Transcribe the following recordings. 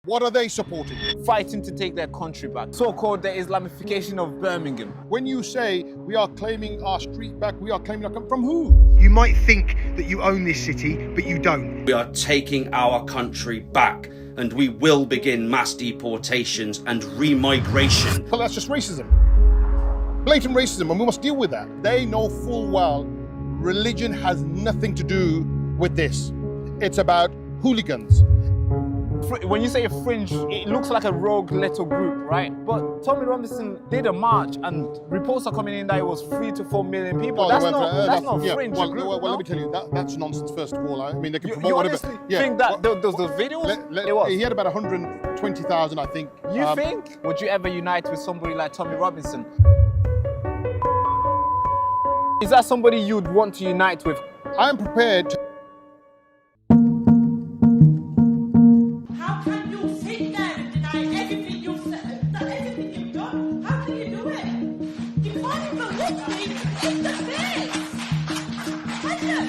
What are they supporting? Fighting to take their country back. So-called the Islamification of Birmingham. When you say we are claiming our street back, we are claiming our from who? You might think that you own this city, but you don't. We are taking our country back, and we will begin mass deportations and remigration. Well, that's just racism. Blatant racism, and we must deal with that. They know full well religion has nothing to do with this. It's about hooligans. When you say fringe, it looks like a rogue little group, right? But Tommy Robinson did a march, and reports are coming in that it was 3 to 4 million people. That's not fringe. Well, group, well, no? Let me tell you, that's nonsense. First of all, I mean, they can promote You whatever. honestly think that those videos? It was. He had about 120,000, I think. You think? Would you ever unite with somebody like Tommy Robinson? Is that somebody you'd want to unite with? I am prepared to. How can you sit there and deny everything you've said, everything you've done? How can you do it? You can't even look me in the face. And yet,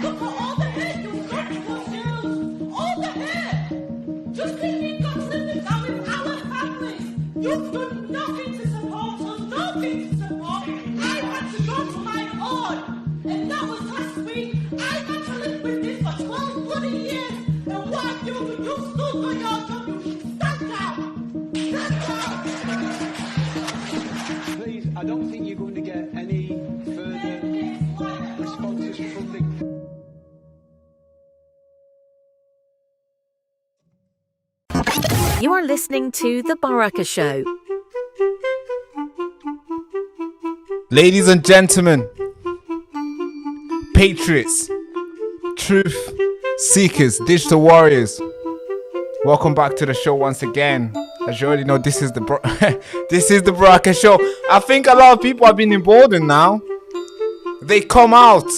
look at all the hate you've done to yourselves. All the hate. Just because you've got something down with our families. You've done nothing to support us, nothing to support. I had to go to my own, and that was last week. I had to live with this for 12 bloody years. And what have you done? You've still got your job. You should stand down. Stand down. Please, I don't think you're going to get any further responses from the... You are listening to The Baraka Show. Ladies and gentlemen, patriots, truth seekers, digital warriors, welcome back to the show once again. As you already know, this is the this is the Baraka Show. I think a lot of people have been emboldened now. They come out.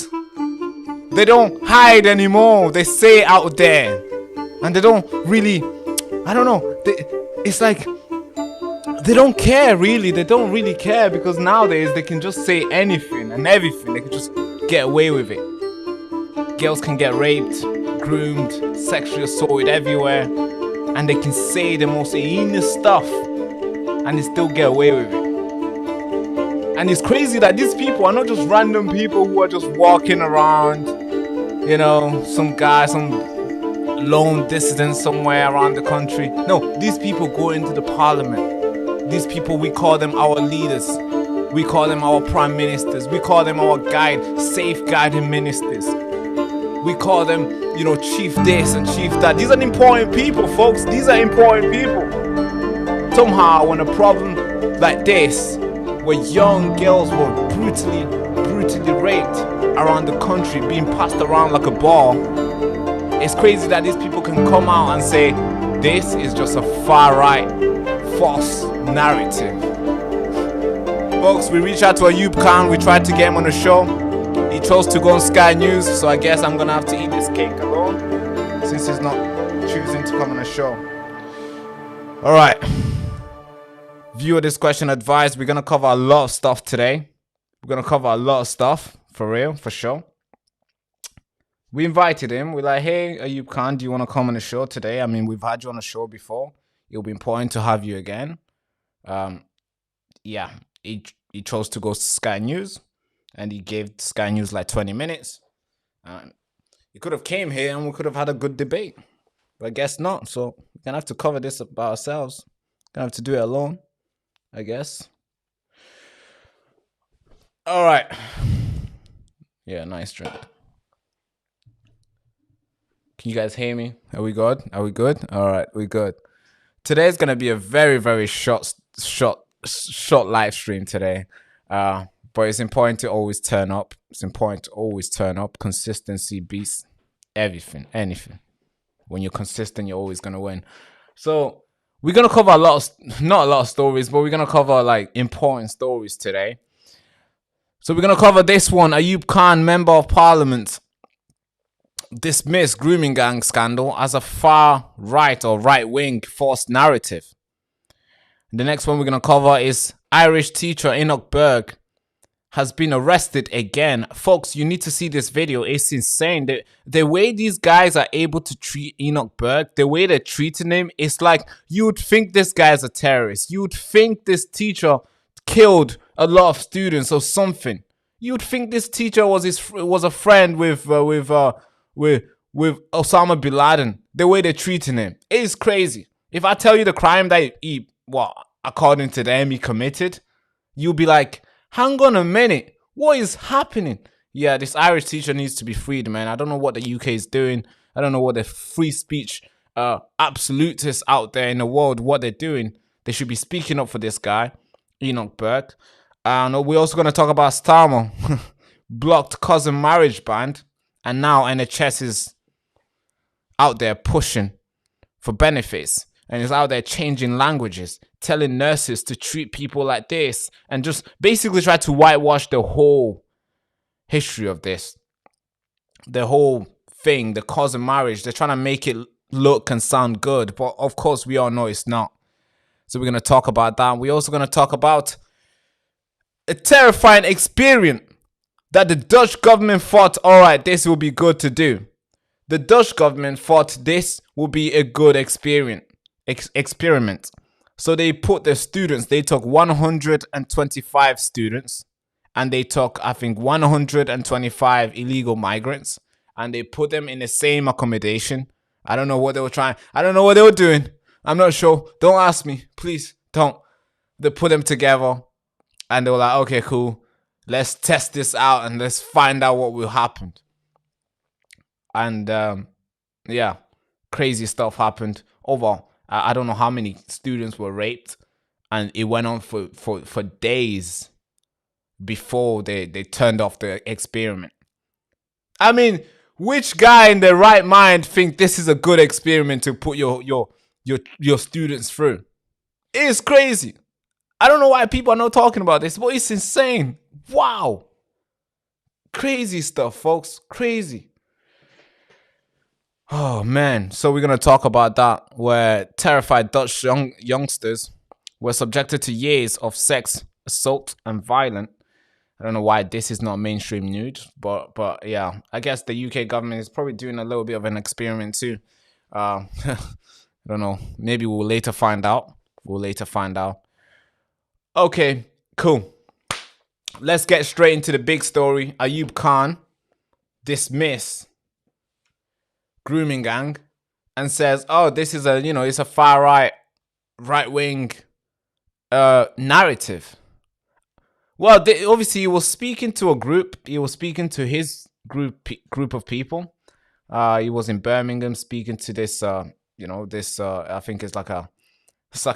They don't hide anymore. They say it out there, and they don't really. I don't know. It's like they don't care really. They don't really care because nowadays they can just say anything and everything. They can just get away with it. Girls can get raped, groomed, sexually assaulted everywhere, and they can say the most heinous stuff and they still get away with it. And it's crazy that these people are not just random people who are just walking around, you know, some guy, some lone dissident somewhere around the country. No, these people go into the parliament. These people, we call them our leaders. We call them our prime ministers. We call them our safeguarding ministers. We call them, you know, chief this and chief that. These are important people, folks. These are important people. Somehow, when a problem like this, where young girls were brutally raped around the country, being passed around like a ball, it's crazy that these people can come out and say, this is just a far-right, false narrative. Folks, we reached out to Ayub Khan. We tried to get him on the show. He chose to go on Sky News, so I guess I'm gonna have to eat this cake alone since he's not choosing to come on the show. Alright. Viewer discretion advised. We're gonna cover a lot of stuff today. We're gonna cover a lot of stuff, for real, for sure. We invited him. We're like, hey, Ayub Khan, do you want to come on the show today? I mean, we've had you on the show before. It'll be important to have you again. Yeah, he chose to go to Sky News, and he gave Sky News like 20 minutes. He could have came here and we could have had a good debate, but I guess not. So we're gonna have to cover this by ourselves. Gonna have to do it alone, I guess. All right. Yeah, nice drink. Can you guys hear me? Are we good? Are we good? All right, we're good. Today's gonna be a very, very short live stream today. But it's important to always turn up. It's important to always turn up. Consistency beats everything, anything. When you're consistent, you're always gonna win. So we're gonna cover not a lot of stories, but we're gonna cover like important stories today. So we're gonna cover this one. Ayub Khan, Member of Parliament, dismissed grooming gang scandal as a far right or right wing false narrative. The next one we're going to cover is Irish teacher Enoch Berg has been arrested again. Folks, you need to see this video. It's insane. The way these guys are able to treat Enoch Burke, the way they're treating him, it's like you would think this guy's a terrorist. You would think this teacher killed a lot of students or something. You would think this teacher was a friend with Osama bin Laden. The way they're treating him, it is crazy. If I tell you the crime that he, well, according to them, he committed, you'll be like, hang on a minute, what is happening? Yeah, this Irish teacher needs to be freed, man. I don't know what the UK is doing. I don't know what the free speech absolutists out there in the world, what they're doing. They should be speaking up for this guy, Enoch Burke. We're also going to talk about Starmer, blocked cousin marriage ban, and now NHS is out there pushing for benefits, and is out there changing languages, telling nurses to treat people like this, and just basically try to whitewash the whole history of this, the whole thing, the cousin marriage. They're trying to make it look and sound good, but of course we all know it's not. So we're going to talk about that. We're also going to talk about a terrifying experience that the Dutch government thought, all right, this will be good to do. The Dutch government thought this will be a good experiment. So they put the students, they took 125 students, and they took, I think, 125 illegal migrants, and they put them in the same accommodation. I don't know what they were trying. I don't know what they were doing. I'm not sure. Don't ask me. Please don't. They put them together, and they were like, okay, cool. Let's test this out and let's find out what will happen. And yeah, crazy stuff happened. Over, I don't know how many students were raped, and it went on for days before they turned off the experiment. I mean, which guy in their right mind think this is a good experiment to put your students through? It is crazy. I don't know why people are not talking about this, but it's insane. Wow. Crazy stuff, folks. Crazy. Oh, man. So we're going to talk about that, where terrified Dutch youngsters were subjected to years of sex, assault, and violence. I don't know why this is not mainstream news, but yeah, I guess the UK government is probably doing a little bit of an experiment too. I don't know. Maybe we'll later find out. Okay, cool. Let's get straight into the big story. Ayub Khan dismissed grooming gang and says, "Oh, this is it's a far right wing narrative." Well, obviously he was speaking to a group. He was speaking to his group of people. He was in Birmingham speaking to this I think it's like a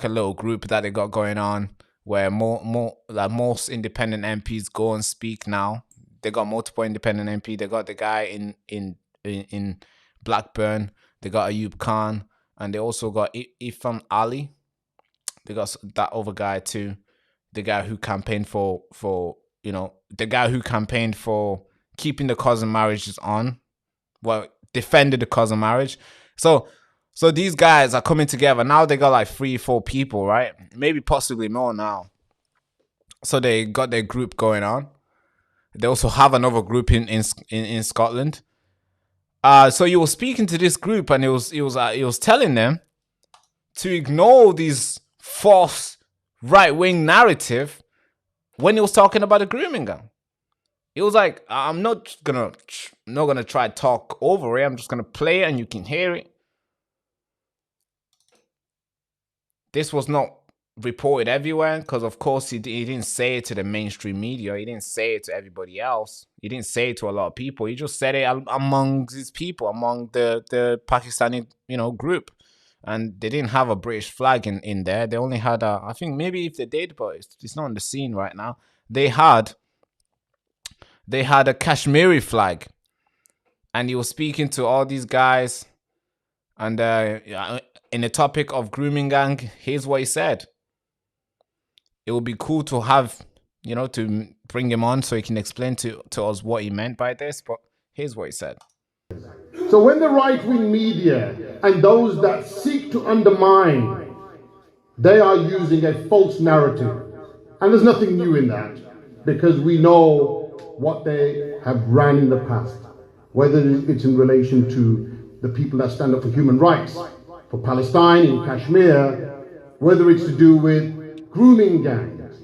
little group that they got going on, where most independent MPs go and speak now. They got multiple independent MP. They got the guy in Blackburn. They got Ayub Khan, and they also got Ifan Ali. They got that other guy too. The guy who campaigned for keeping the cousin marriages on. Well, defended the cousin marriage. So these guys are coming together. Now they got like 3-4 people, right? Maybe possibly more now. So they got their group going on. They also have another group in Scotland. So he was speaking to this group, and he was telling them to ignore these false right-wing narrative when he was talking about the grooming gang. He was like, I'm not gonna try to talk over it. I'm just gonna play it and you can hear it. This was not reported everywhere because, of course, he didn't say it to the mainstream media. He didn't say it to everybody else. He didn't say it to a lot of people. He just said it among his people, among the Pakistani group. And they didn't have a British flag in there. They only had I think maybe if they did, but it's not on the scene right now. They had a Kashmiri flag, and he was speaking to all these guys, and in the topic of grooming gang, here's what he said. It would be cool to have, to bring him on so he can explain to us what he meant by this, but here's what he said. So when the right-wing media and those that seek to undermine, they are using a false narrative. And there's nothing new in that. because we know what they have ran in the past, whether it's in relation to the people that stand up for human rights, for Palestine in Kashmir, whether it's to do with grooming gangs.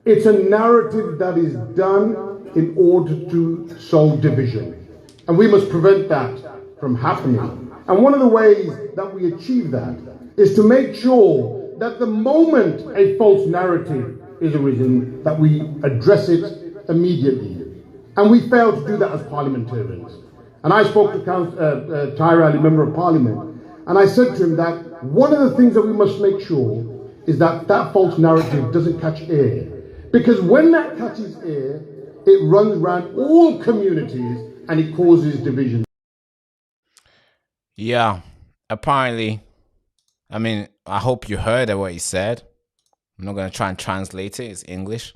It's a narrative that is done in order to sow division. And we must prevent that from happening. And one of the ways that we achieve that is to make sure that the moment a false narrative is arisen, that we address it immediately. And we fail to do that as parliamentarians. And I spoke to Tyra Ali, Member of Parliament, and I said to him that one of the things that we must make sure is that that false narrative doesn't catch air. Because when that catches air, it runs around all communities and it causes division. Yeah, apparently, I mean, I hope you heard what he said. I'm not going to try and translate it. It's English.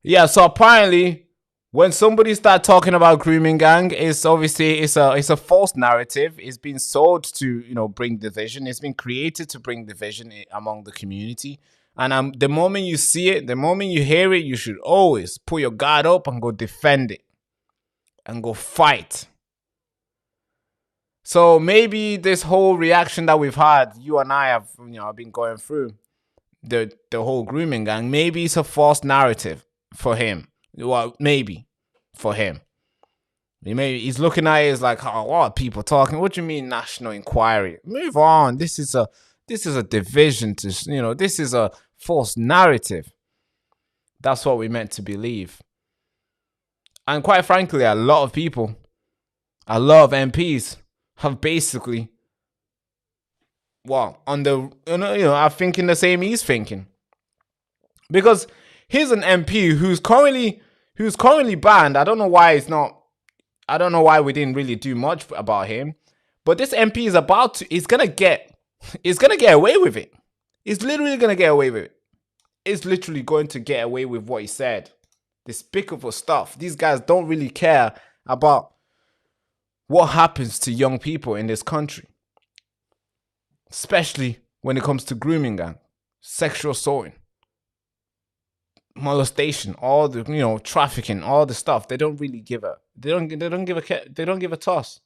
Yeah, so apparently, when somebody start talking about grooming gang, it's obviously it's a false narrative. It's been sold to, you know, bring division. It's been created to bring division among the community. And the moment you see it, the moment you hear it, you should always put your guard up and go defend it and go fight. So maybe this whole reaction that we've had, you and I have, you know, been going through the whole grooming gang. Maybe it's a false narrative for him. Well, maybe for him. Maybe he's looking at it as like, oh, what are people talking? What do you mean national inquiry? Move on. This is a division to, you know, this is a false narrative. That's what we meant to believe. And quite frankly, a lot of people, a lot of MPs have basically, well, on the, you know, are thinking the same he's thinking. Because here's an MP who's currently banned. I don't know why we didn't really do much about him. But this MP is he's gonna get away with it. He's literally gonna get away with it. He's literally going to get away with what he said. Despicable stuff. These guys don't really care about what happens to young people in this country. Especially when it comes to grooming gang, sexual assault, molestation, all the, you know, trafficking, all the stuff. They don't really give a they don't give a toss.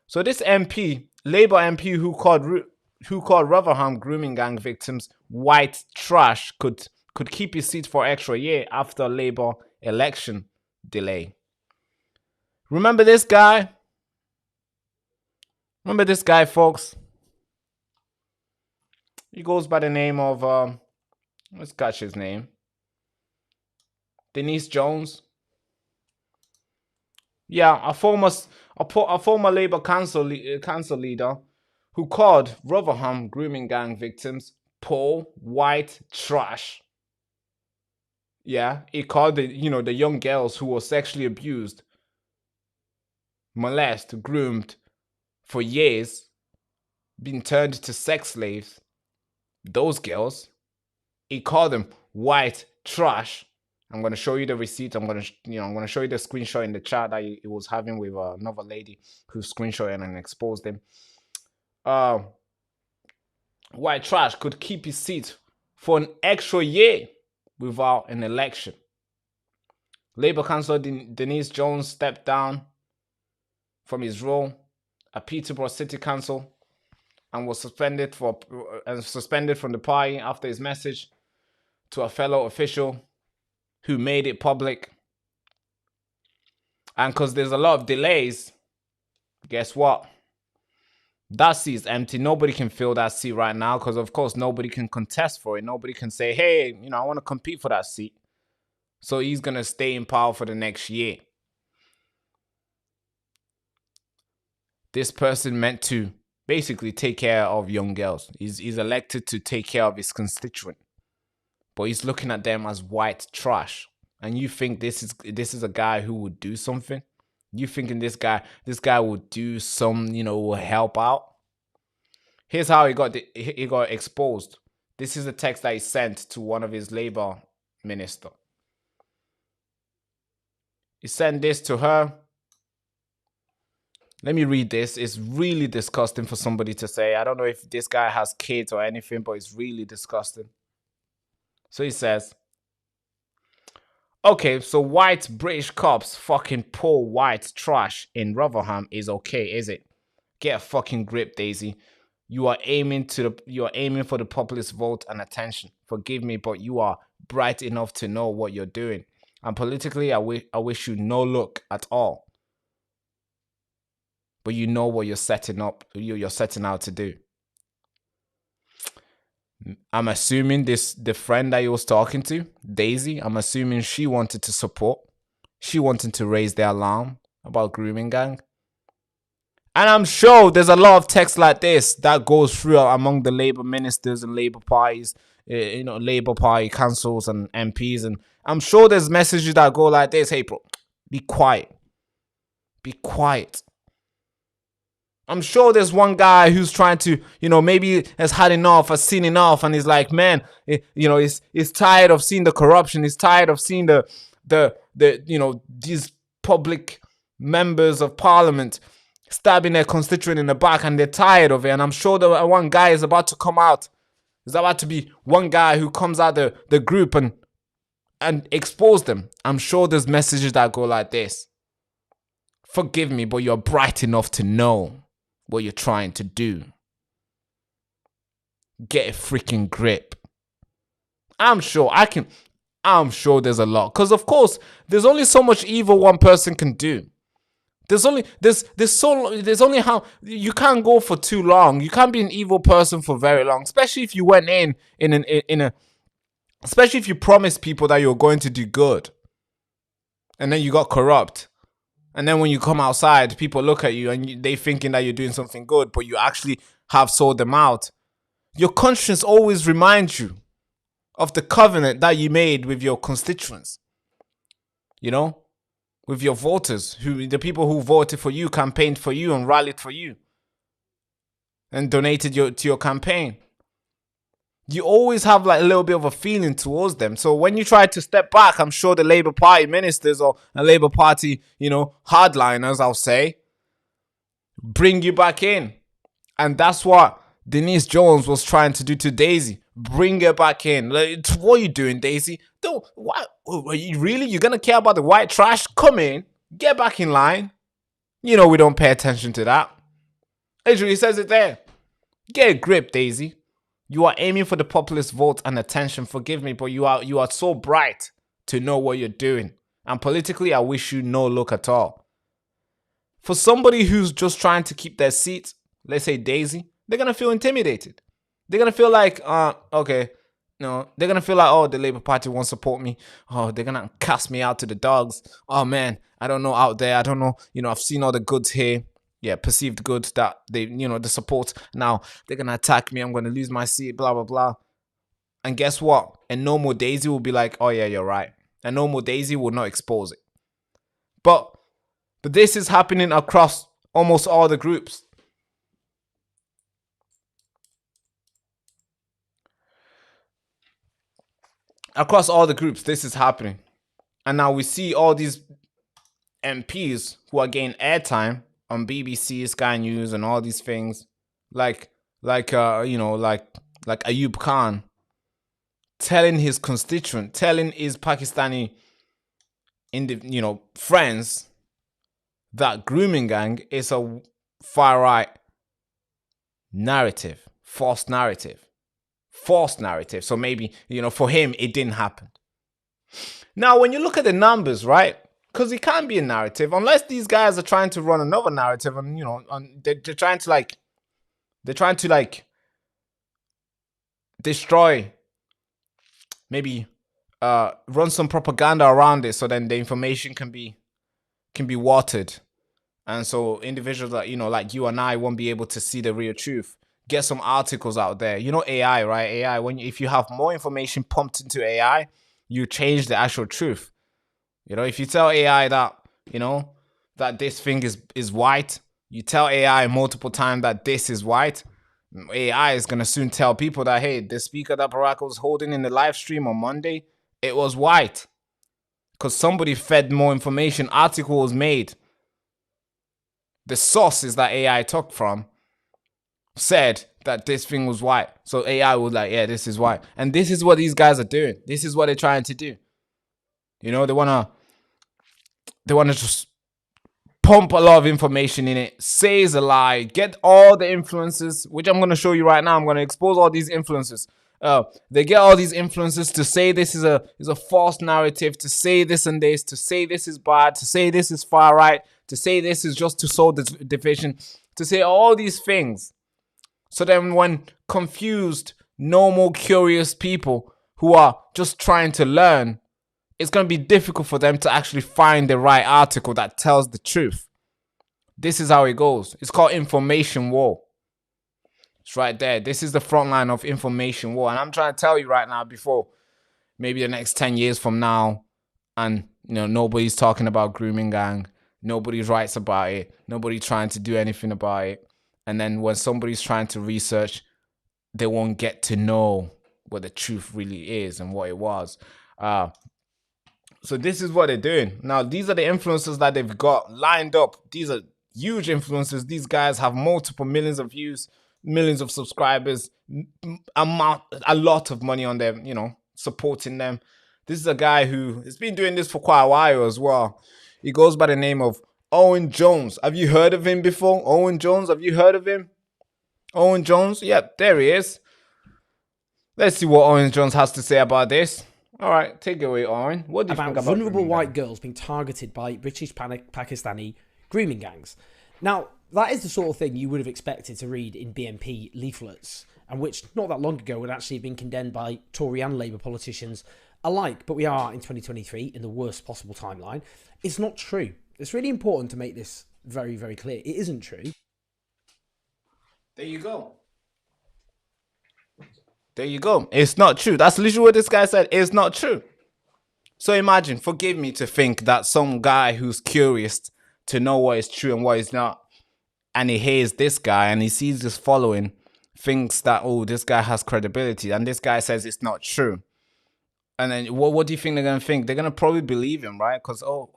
So this MP, Labour MP who called Rotherham grooming gang victims white trash could keep his seat for extra year after Labour election delay. Remember this guy? Remember this guy, folks? He goes by the name of let's catch his name. Denise Jones. Yeah, a former Labour council leader who called Rotherham grooming gang victims poor white trash. Yeah, he called the young girls who were sexually abused, molested, groomed for years, been turned to sex slaves. Those girls, he called them white trash. I'm gonna show you the receipt. I'm gonna show you the screenshot in the chat that he was having with another lady who screenshotted and exposed him. White trash could keep his seat for an extra year without an election. Labour councillor Denise Jones stepped down from his role at Peterborough City Council and was suspended from the party after his message to a fellow official who made it public. And because there's a lot of delays, guess what? That seat is empty. Nobody can fill that seat right now because, of course, nobody can contest for it. Nobody can say, hey, I want to compete for that seat. So he's going to stay in power for the next year. This person meant to basically take care of young girls. He's elected to take care of his constituent. But he's looking at them as white trash. And you think this is a guy who would do something? You thinking this guy would do some, will help out? Here's how he got exposed. This is a text that he sent to one of his Labour minister. He sent this to her. Let me read this. It's really disgusting for somebody to say. I don't know if this guy has kids or anything, but it's really disgusting. So he says, Okay, so white British cops fucking poor white trash in Rotherham is okay, is it? Get a fucking grip, Daisy. You are aiming for the populist vote and attention. Forgive me, but you are bright enough to know what you're doing. And politically, I wish you no luck at all. But you know what you're setting up. You're setting out to do. I'm assuming the friend that you was talking to, Daisy, I'm assuming she wanted to support. She wanted to raise the alarm about grooming gang. And I'm sure there's a lot of text like this that goes through among the Labour ministers and Labour parties, Labour Party councils and MPs. And I'm sure there's messages that go like this. Hey, bro, be quiet. Be quiet. I'm sure there's one guy who's trying to, maybe has had enough, has seen enough, and he's like, man, he's tired of seeing the corruption. He's tired of seeing these public members of parliament stabbing their constituent in the back, and they're tired of it. And I'm sure that one guy is about to come out. There's about to be one guy who comes out the group and expose them. I'm sure there's messages that go like this. Forgive me, but you're bright enough to know what you're trying to do. Get a freaking grip. I'm sure there's a lot. Because of course, there's only so much evil one person can do. There's only how you can't go for too long. You can't be an evil person for very long, especially if you went especially if you promised people that you're going to do good, and then you got corrupt. And then when you come outside, people look at you and they thinking that you're doing something good, but you actually have sold them out. Your conscience always reminds you of the covenant that you made with your constituents. With your voters, the people who voted for you, campaigned for you, and rallied for you, and donated to your campaign. You always have like a little bit of a feeling towards them. So when you try to step back, I'm sure the Labour Party ministers or a Labour Party, hardliners, I'll say, bring you back in. And that's what Denise Jones was trying to do to Daisy. Bring her back in. Like, what are you doing, Daisy? Are you really? You're going to care about the white trash? Come in. Get back in line. We don't pay attention to that. Literally says it there. Get a grip, Daisy. You are aiming for the populist vote and attention. Forgive me, but you are so bright to know what you're doing. And politically, I wish you no luck at all. For somebody who's just trying to keep their seat, let's say Daisy, they're going to feel intimidated. They're going to feel like, okay, no, they're going to feel like, oh, the Labour Party won't support me. Oh, they're going to cast me out to the dogs. Oh, man, I don't know out there. I don't know. I've seen all the goods here. Yeah, perceived goods that they, the support. Now they're going to attack me. I'm going to lose my seat, blah, blah, blah. And guess what? A normal Daisy will be like, oh, yeah, you're right. A normal Daisy will not expose it. But this is happening across almost all the groups. Across all the groups, this is happening. And now we see all these MPs who are getting airtime on BBC, Sky News, and all these things, like Ayub Khan, telling his constituent, telling his Pakistani, friends, that grooming gang is a far right narrative, false narrative. So maybe for him it didn't happen. Now, when you look at the numbers, right? Because it can't be a narrative unless these guys are trying to run another narrative, and they're trying to destroy, maybe run some propaganda around it, so then the information can be watered, and so individuals that like you and I won't be able to see the real truth. Get some articles out there. AI, right? AI. If you have more information pumped into AI, you change the actual truth. If you tell AI that, that this thing is white, you tell AI multiple times that this is white, AI is going to soon tell people that, hey, the speaker that Baraka was holding in the live stream on Monday, it was white. Because somebody fed more information, article was made. The sources that AI took from said that this thing was white. So AI was like, yeah, this is white. And this is what these guys are doing. This is what they're trying to do. You know, they wanna just pump a lot of information in it, say it's a lie, get all the influences, which I'm gonna show you right now. I'm gonna expose all these influences. They get all these influences to say this is a false narrative, to say this and this, to say this is bad, to say this is far right, to say this is just to sow the division, to say all these things. So then when confused, normal, curious people who are just trying to learn, it's going to be difficult for them to actually find the right article that tells the truth. This is how it goes. It's called information war. It's right there. This is the front line of information war. And I'm trying to tell you right now, before maybe the next 10 years from now, and you know, nobody's talking about grooming gang, nobody writes about it, nobody trying to do anything about it. And then when somebody's trying to research, they won't get to know what the truth really is and what it was. So this is what they're doing. Now, these are the influencers that they've got lined up. These are huge influencers. These guys have multiple millions of views, millions of subscribers, a lot of money on them, you know, supporting them. This is a guy who has been doing this for quite a while as well. He goes by the name of Owen Jones. Have you heard of him before? Owen Jones, have you heard of him? Owen Jones? Yep, there he is. Let's see what Owen Jones has to say about this. All right, take it away, Owen. What do you think about vulnerable white girls being targeted by British Pakistani grooming gangs? Now, that is the sort of thing you would have expected to read in BNP leaflets, and which not that long ago would actually have been condemned by Tory and Labour politicians alike. But we are in 2023 in the worst possible timeline. It's not true. It's really important to make this very, very clear. It isn't true. There you go. There you go. It's not true. That's literally what this guy said. It's not true. So imagine, forgive me to think that some guy who's curious to know what is true and what is not, and he hears this guy and he sees this following, thinks that, oh, this guy has credibility, and this guy says it's not true. And then what do you think they're going to think? They're going to probably believe him, right? Because, oh,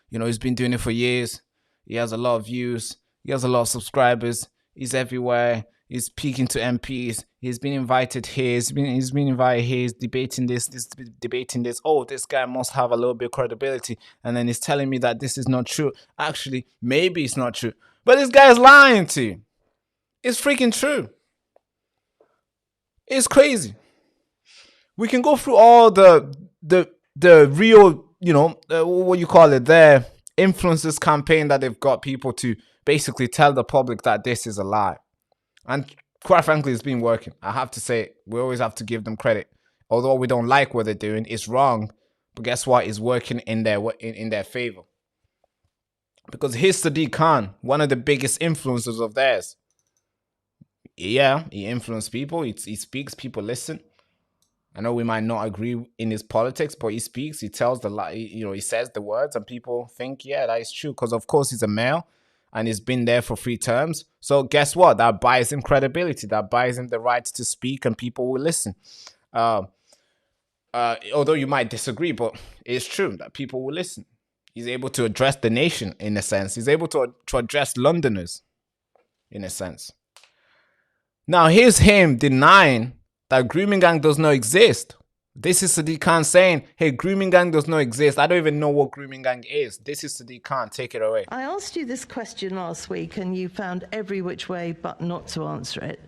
you know, he's been doing it for years. He has a lot of views. He has a lot of subscribers. He's everywhere. He's speaking to MPs. He's been invited here. He's been invited here. He's debating this, debating this. Oh, this guy must have a little bit of credibility. And then he's telling me that this is not true. Actually, maybe it's not true. But this guy is lying to you. It's freaking true. It's crazy. We can go through all the real, you know, what you call it, their influencers campaign that they've got people to basically tell the public that this is a lie. And quite frankly, it's been working. I have to say, we always have to give them credit. Although we don't like what they're doing, it's wrong. But guess what? It's working in their favor. Because here's Sadiq Khan, one of the biggest influencers of theirs. Yeah, he influences people. He speaks, people listen. I know we might not agree in his politics, but he speaks, he tells the lie, you know, he says the words, and people think, yeah, that is true. Because of course he's a male. And he's been there for 3 terms. So guess what? That buys him credibility. That buys him the right to speak, and people will listen. Although you might disagree, but it's true that people will listen. He's able to address the nation, in a sense. He's able to address Londoners, in a sense. Now, here's him denying that grooming gang does not exist. This is Sadiq Khan saying, hey, grooming gang does not exist. I don't even know what grooming gang is. This is Sadiq Khan. Take it away. I asked you this question last week and you found every which way but not to answer it.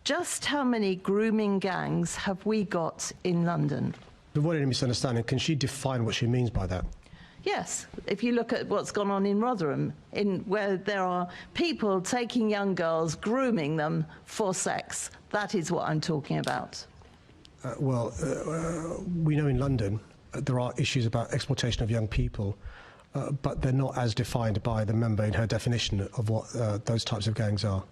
Just how many grooming gangs have we got in London? Avoid any misunderstanding. Can she define what she means by that? Yes, if you look at what's gone on in Rotherham, where there are people taking young girls, grooming them for sex. That is what I'm talking about. We know in London there are issues about exploitation of young people, but they're not as defined by the member in her definition of what those types of gangs are.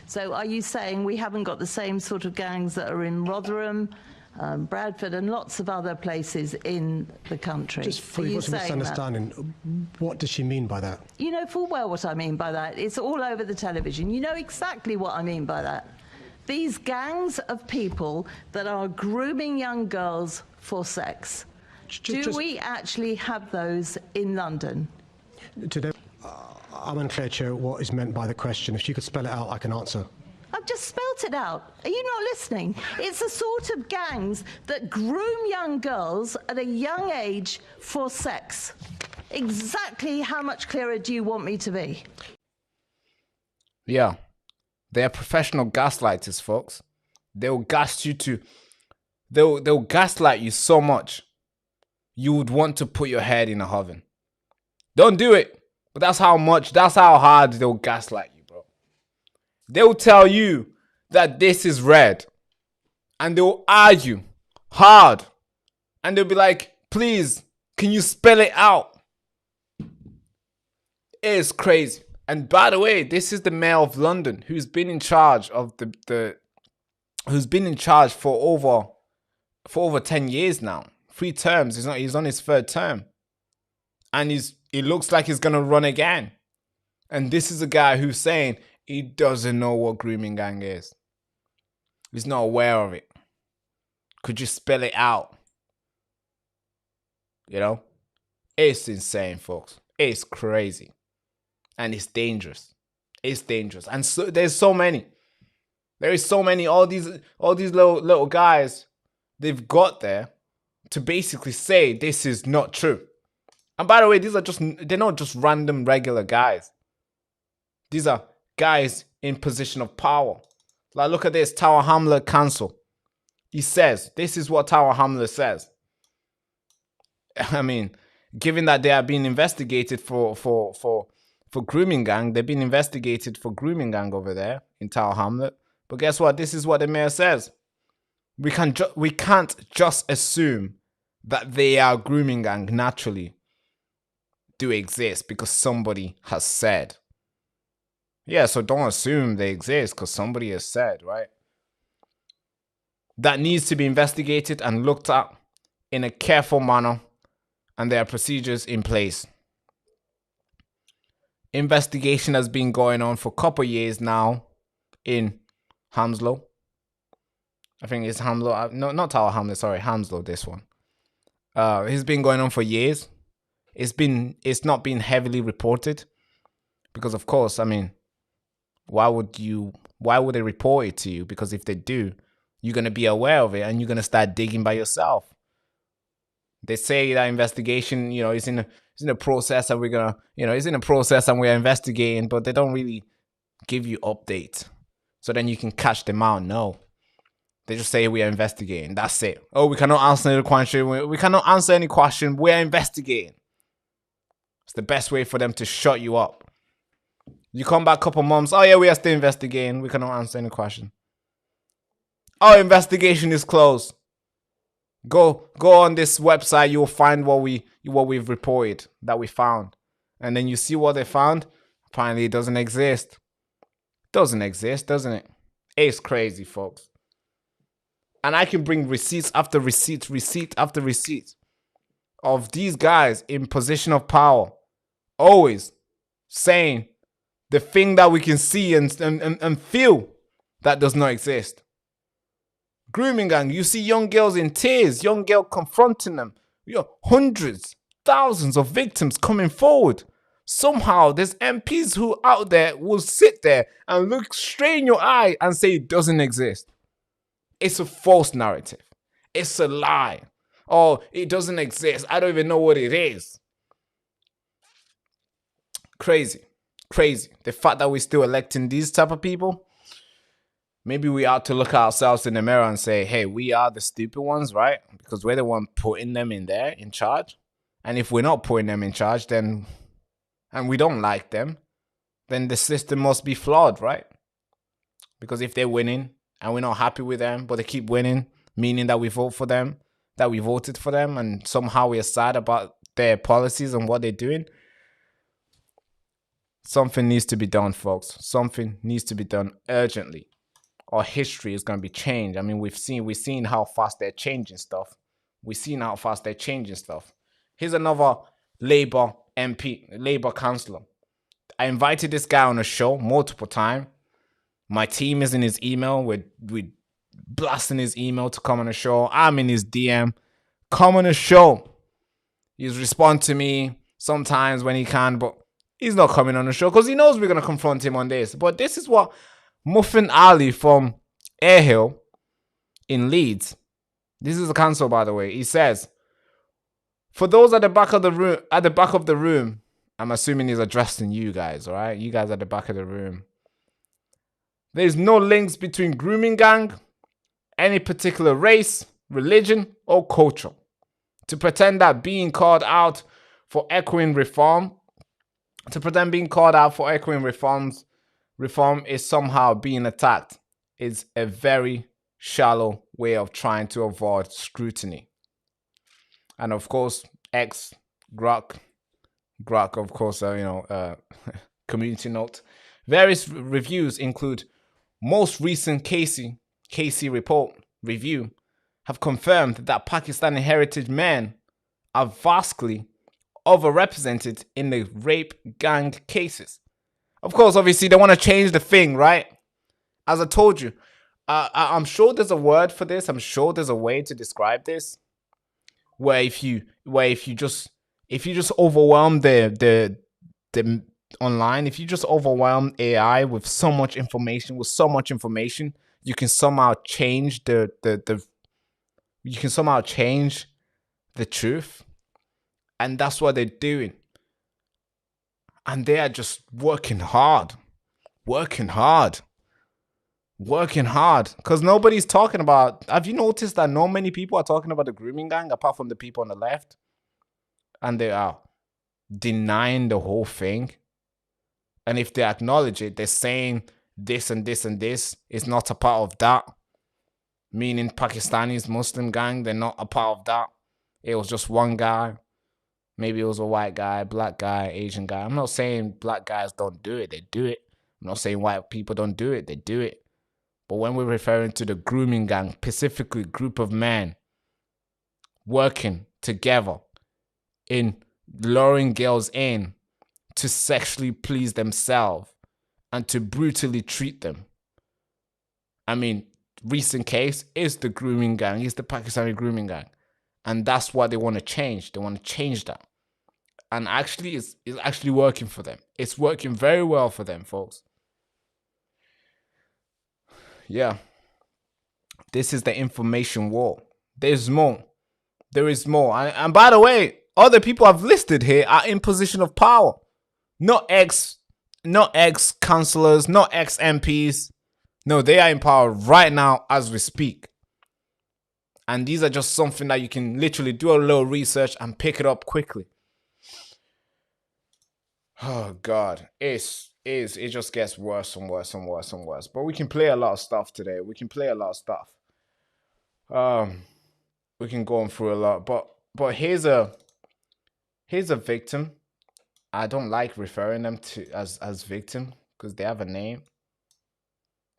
So are you saying we haven't got the same sort of gangs that are in Rotherham, Bradford and lots of other places in the country? Just for you misunderstanding, what does she mean by that? You know full well what I mean by that. It's all over the television. You know exactly what I mean by that. These gangs of people that are grooming young girls for sex. Do we actually have those in London? Today, I'm unclear, Chair, what is meant by the question. If you could spell it out, I can answer. I've just spelt it out. Are you not listening? It's the sort of gangs that groom young girls at a young age for sex. Exactly how much clearer do you want me to be? Yeah. They're professional gaslighters, folks. They'll gas you to... They'll gaslight you so much, you would want to put your head in a oven. Don't do it. But that's how hard they'll gaslight you, bro. They'll tell you that this is red. And they'll argue hard. And they'll be like, please, can you spell it out? It's crazy. And by the way, this is the mayor of London who's been in charge of who's been in charge for over 10 years now. 3 terms. He's on his 3rd term. And it looks like he's gonna run again. And this is a guy who's saying he doesn't know what grooming gang is. He's not aware of it. Could you spell it out? You know? It's insane, folks. It's crazy. And it's dangerous. It's dangerous. And so there's so many. There is so many. All these little guys, they've got there to basically say this is not true. And by the way, they're not just random regular guys. These are guys in position of power. Like, look at this, Tower Hamlet Council. He says, this is what Tower Hamlet says. I mean, given that they are being investigated for grooming gang, they've been investigated for grooming gang over there in Tower Hamlet. But guess what? This is what the mayor says. We can't just assume that they are grooming gang naturally do exist because somebody has said. Yeah, so don't assume they exist because somebody has said, right? That needs to be investigated and looked at in a careful manner, and there are procedures in place. Investigation has been going on for a couple of years now in Hounslow. I think it's Hounslow. No, not Tower Hamlet. Sorry, Hounslow. This one. It's been going on for years. It's not been heavily reported because, of course, I mean, why would they report it to you? Because if they do, you're gonna be aware of it and you're gonna start digging by yourself. They say that investigation, is in a process, and it's in a process and we're investigating, but they don't really give you updates so then you can catch them out. No. They just say we are investigating. That's it. Oh, we cannot answer any question. We cannot answer any question. We are investigating. It's the best way for them to shut you up. You come back a couple months. Oh yeah, we are still investigating. We cannot answer any question. Oh, investigation is closed. Go on this website. You'll find what we've reported that we found, and then you see what they found. Apparently, it doesn't exist. Doesn't exist, doesn't it? It's crazy, folks. And I can bring receipts after receipt after receipt of these guys in position of power, always saying the thing that we can see and feel that does not exist. Grooming gang, you see young girls in tears, young girl confronting them. Hundreds, thousands of victims coming forward. Somehow there's MPs who out there will sit there and look straight in your eye and say it doesn't exist. It's a false narrative. It's a lie. Oh, it doesn't exist. I don't even know what it is. Crazy. Crazy. The fact that we're still electing these type of people, maybe we ought to look at ourselves in the mirror and say, hey, we are the stupid ones, right? Because we're the one putting them in there, in charge. And if we're not putting them in charge, then, and we don't like them, then the system must be flawed, right? Because if they're winning and we're not happy with them, but they keep winning, meaning that we vote for them, that we voted for them, and somehow we are sad about their policies and what they're doing, something needs to be done, folks. Something needs to be done urgently, or history is going to be changed. I mean, we've seen how fast they're changing stuff. Here's another Labour MP, Labour councillor. I invited this guy on a show multiple times. My team is in his email. We're blasting his email to come on the show. I'm in his DM. Come on the show. He's respond to me sometimes when he can, but he's not coming on the show because he knows we're going to confront him on this. But this is what Muffin Ali from Airhill in Leeds. This is a council, by the way. He says, for those at the back of the room, I'm assuming he's addressing you guys, all right? You guys at the back of the room. There's no links between grooming gang, any particular race, religion, or culture. To pretend that being called out for echoing reform, reform is somehow being attacked is a very shallow way of trying to avoid scrutiny. And of course, Grok, of course, community note. Various reviews include most recent Casey report review have confirmed that Pakistani heritage men are vastly overrepresented in the rape gang cases. Of course, obviously, they want to change the thing, right? As I told you, I'm sure there's a word for this. I'm sure there's a way to describe this, where if you just overwhelm the online, if you just overwhelm AI with so much information, you can somehow change the truth. And that's what they're doing. And they are just working hard. Because nobody's talking about... Have you noticed that not many people are talking about the grooming gang apart from the people on the left? And they are denying the whole thing. And if they acknowledge it, they're saying this and this and this is not a part of that. Meaning Pakistanis, Muslim gang, they're not a part of that. It was just one guy. Maybe it was a white guy, black guy, Asian guy. I'm not saying black guys don't do it. They do it. I'm not saying white people don't do it. They do it. But when we're referring to the grooming gang, specifically group of men working together in luring girls in to sexually please themselves and to brutally treat them. I mean, recent case is the grooming gang, is the Pakistani grooming gang. And that's what they want to change. They want to change that. And actually, it's actually working for them. It's working very well for them, folks. Yeah. This is the information war. There's more. There is more. And by the way, other people I've listed here are in position of power. Not ex-councillors, not ex-MPs. No, they are in power right now as we speak. And these are just something that you can literally do a little research and pick it up quickly. Oh God, it just gets worse and worse and worse and worse. But we can play a lot of stuff today. We can go on through a lot. But here's a victim. I don't like referring them to as victim because they have a name.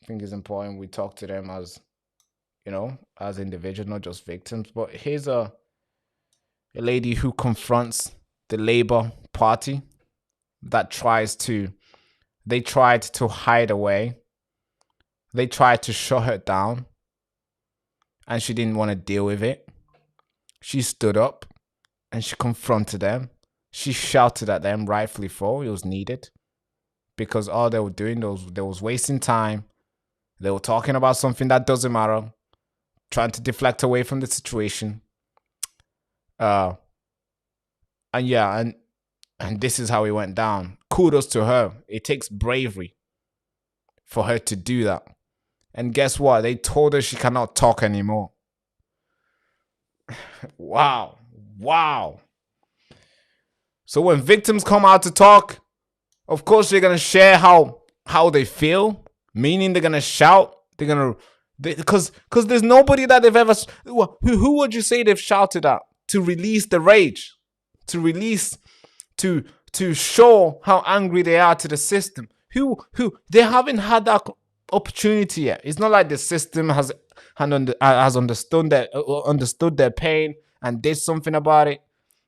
I think it's important we talk to them as, as individuals, not just victims. But here's a lady who confronts the Labour Party that tried to hide away. They tried to shut her down and she didn't want to deal with it. She stood up and she confronted them. She shouted at them, rightfully so. It was needed because all they were doing they was wasting time. They were talking about something that doesn't matter, trying to deflect away from the situation. And this is how it went down. Kudos to her. It takes bravery for her to do that. And guess what? They told her she cannot talk anymore. Wow. So when victims come out to talk, of course they're going to share how they feel. Meaning they're going to shout. Because there's nobody that they've ever... Who would you say they've shouted at to release the rage? To show how angry they are to the system. Who they haven't had that opportunity yet. It's not like the system has understood their pain and did something about it.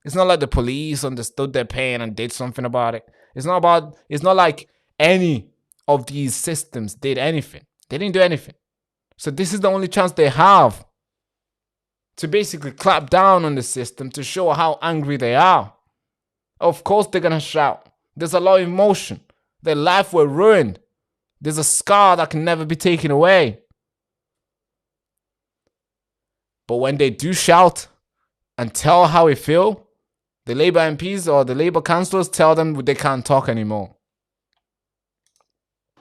It's not like the police understood their pain and did something about it. It's not like any of these systems did anything. They didn't do anything. So this is the only chance they have to basically clap down on the system to show how angry they are. Of course they're going to shout. There's a lot of emotion. Their life were ruined There's a scar that can never be taken away. But when they do shout and tell how they feel, the Labour MPs or the Labour councillors tell them they can't talk anymore.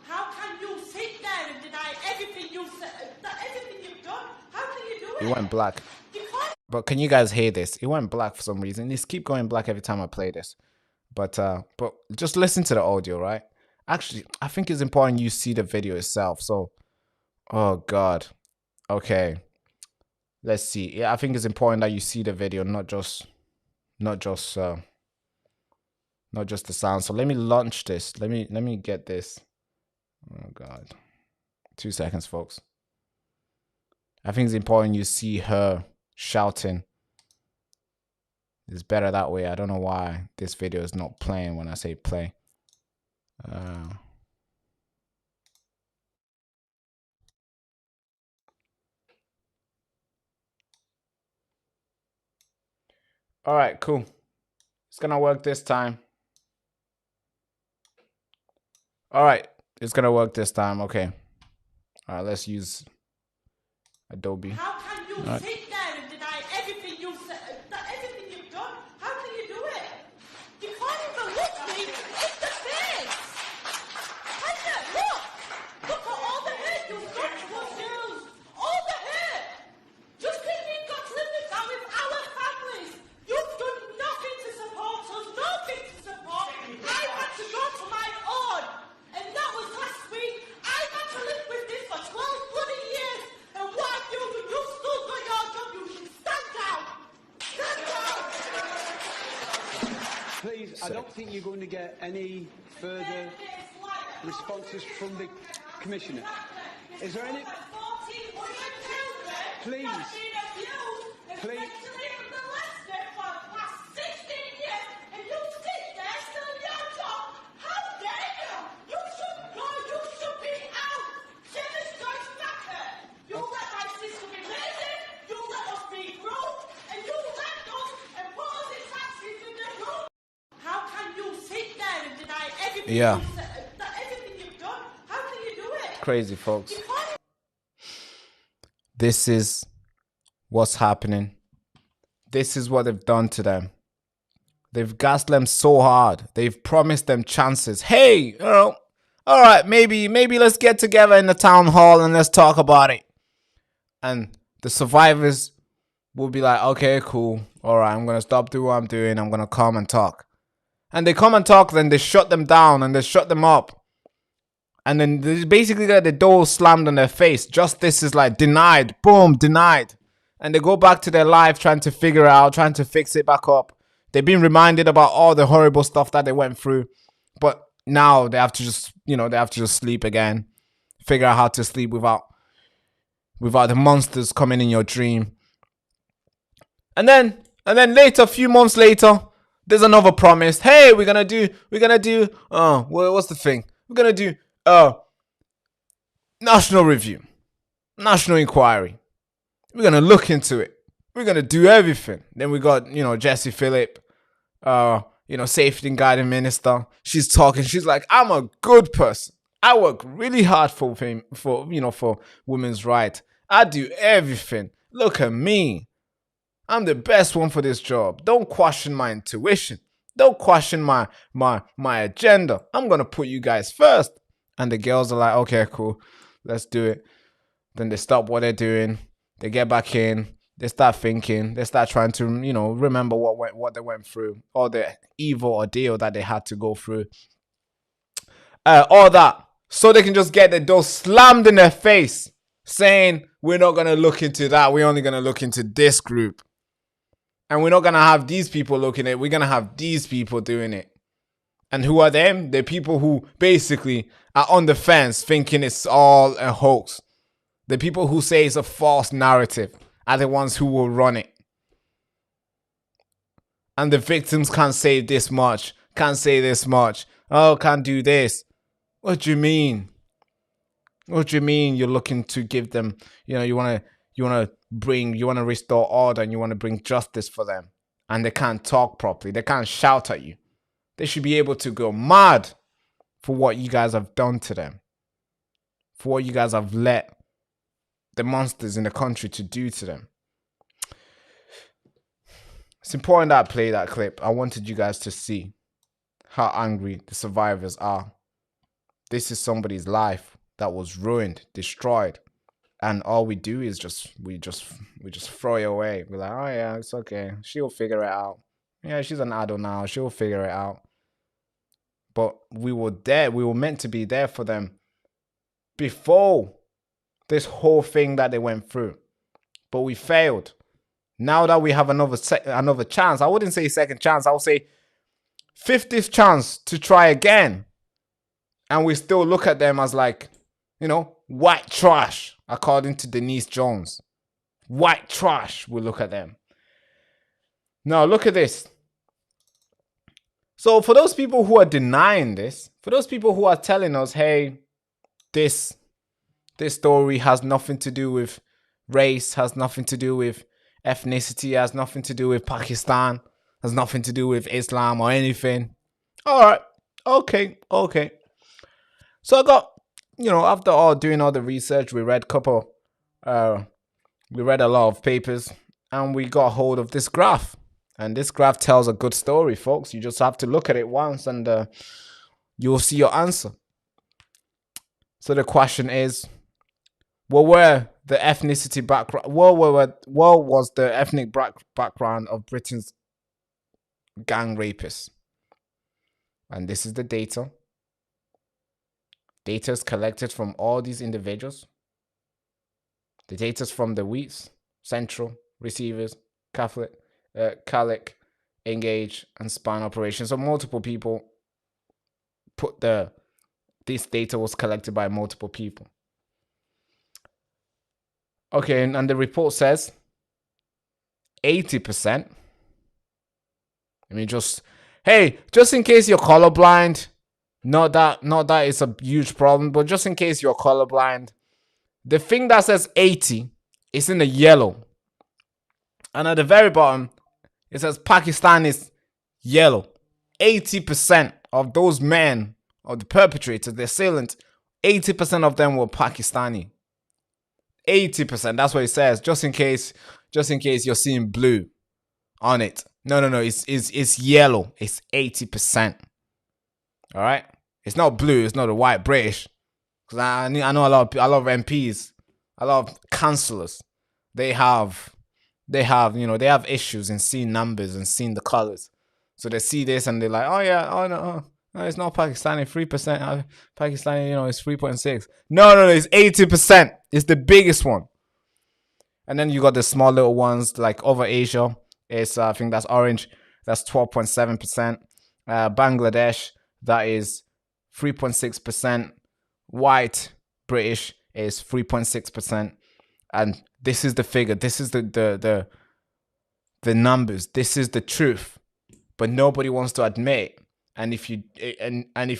How can you sit there and deny everything you've said, everything you've done? How can you do it? It went black. You can't. But can you guys hear this? It went black for some reason. It's keep going black every time I play this. But just listen to the audio, right? Actually, I think it's important you see the video itself. So, oh God. Okay. Let's see. Yeah, I think it's important that you see the video, not just the sound. So let me launch this. Let me get this. Oh God. 2 seconds, folks. I think it's important you see her shouting. It's better that way. I don't know why this video is not playing when I say play. All right, cool. It's gonna work this time. All right, it's gonna work this time. Okay. All right, let's use Adobe. How can you sit there and deny everything you've said, everything you've done? How can you do it? You can't even look me in the face. Can you? Look at all the hurt you've done to us girls. All the hurt. Just because we've got to live this out with our families. You've done nothing to support us, nothing to support. I had to go to my own, and that was last week. I've had to live with this for 12 bloody years, and what have you done? You've still got your job. You should stand down. Stand down. Please, I don't think you're going to get any further responses from the Commissioner. Is there any... Please. Please. Yeah. Everything you've done, how can you do it? Crazy, folks. This is what's happening. This is what they've done to them. They've gassed them so hard. They've promised them chances. Hey, you know, all right, maybe let's get together in the town hall and let's talk about it. And the survivors will be like, okay, cool. All right, I'm going to stop doing what I'm doing. I'm going to come and talk. And they come and talk, then they shut them down and they shut them up. And then they basically get the door slammed on their face. Justice is like denied. Boom, denied. And they go back to their life trying to figure it out, trying to fix it back up. They've been reminded about all the horrible stuff that they went through. But now they have to just, they have to just sleep again. Figure out how to sleep without the monsters coming in your dream. And then later, a few months later, there's another promise. Hey, we're gonna do, what's the thing? We're gonna do national review, national inquiry. We're gonna look into it. We're gonna do everything. Then we got, Jessie Phillip, safety and guiding minister. She's talking. She's like, I'm a good person. I work really hard for women's rights. I do everything. Look at me. I'm the best one for this job. Don't question my intuition. Don't question my agenda. I'm going to put you guys first. And the girls are like, okay, cool. Let's do it. Then they stop what they're doing. They get back in. They start thinking. They start trying to, remember what they went through. All the evil ordeal that they had to go through. All that. So they can just get the door slammed in their face. Saying, we're not going to look into that. We're only going to look into this group. And we're not going to have these people looking at it. We're going to have these people doing it. And who are them? They're people who basically are on the fence thinking it's all a hoax. The people who say it's a false narrative are the ones who will run it. And the victims can't say this much. Can't say this much. Oh, can't do this. What do you mean? What do you mean you're looking to give them, you want to restore order and you want to bring justice for them. And they can't talk properly. They can't shout at you. They should be able to go mad for what you guys have done to them. for what you guys have let the monsters in the country to do to them. It's important that I play that clip. I wanted you guys to see how angry the survivors are. This is somebody's life that was ruined, destroyed, and all we do is we just throw it away. We're like, oh yeah, it's okay. She'll figure it out. Yeah, she's an adult now. She'll figure it out. But we were there. We were meant to be there for them before this whole thing that they went through. But we failed. Now that we have another chance, I wouldn't say second chance. I would say 50th chance to try again. And we still look at them as like, you know, white trash, according to Denise Jones. White trash, we look at them. Now, look at this. So for those people who are denying this, for those people who are telling us, hey, this story has nothing to do with race, has nothing to do with ethnicity, has nothing to do with Pakistan, has nothing to do with Islam or anything. All right. Okay. So I got, you know, after all doing all the research, we read a lot of papers, and we got hold of this graph. And this graph tells a good story, folks. You just have to look at it once and you'll see your answer. So the question is, what was the ethnic background of Britain's gang rapists? And this is the data. Data is collected from all these individuals. The data is from the Wheats, Central, Receivers, Catholic, Calic, Engage, and Span operations. So multiple people this data was collected by multiple people. Okay, and the report says 80%. I mean, just in case you're colorblind, not that it's a huge problem, but just in case you're colorblind, the thing that says 80 is in the yellow. And at the very bottom, it says Pakistan is yellow. 80% of those men, or the perpetrators, the assailants, 80% of them were Pakistani. 80%, that's what it says. Just in case you're seeing blue on it. No, it's yellow. It's 80%. All right? It's not blue, it's not a white British. Because I know a lot of MPs, a lot of councillors, they have issues in seeing numbers and seeing the colors. So they see this and they're like, no, it's not Pakistani, 3%. Pakistani, it's 3.6. No, it's 80%. It's the biggest one. And then you got the small little ones like over Asia. It's I think that's orange. That's 12.7%. Bangladesh, that is 3.6%. White British is 3.6%. And this is the figure. This is the numbers. This is the truth. But nobody wants to admit. And if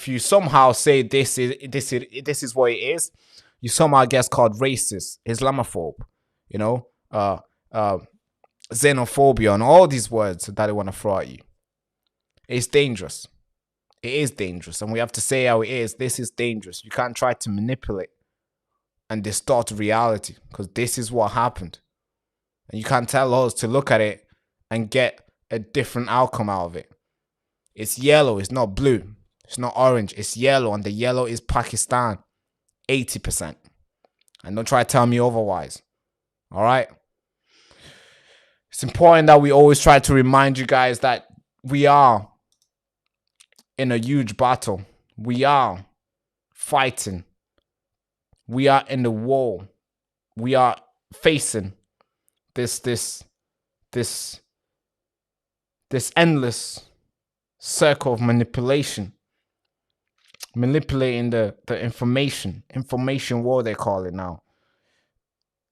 you somehow say this is what it is, you somehow get called racist, Islamophobe, xenophobia, and all these words that they want to throw at you. It's dangerous. It is dangerous, and we have to say how it is. This is dangerous. You can't try to manipulate and distort reality, because this is what happened. And you can't tell us to look at it and get a different outcome out of it. It's yellow, it's not blue. It's not orange, it's yellow, and the yellow is Pakistan. 80%. And don't try to tell me otherwise. All right? It's important that we always try to remind you guys that we are in a huge battle. We are fighting. We are in the war. We are facing this endless circle of manipulating the information war, they call it now.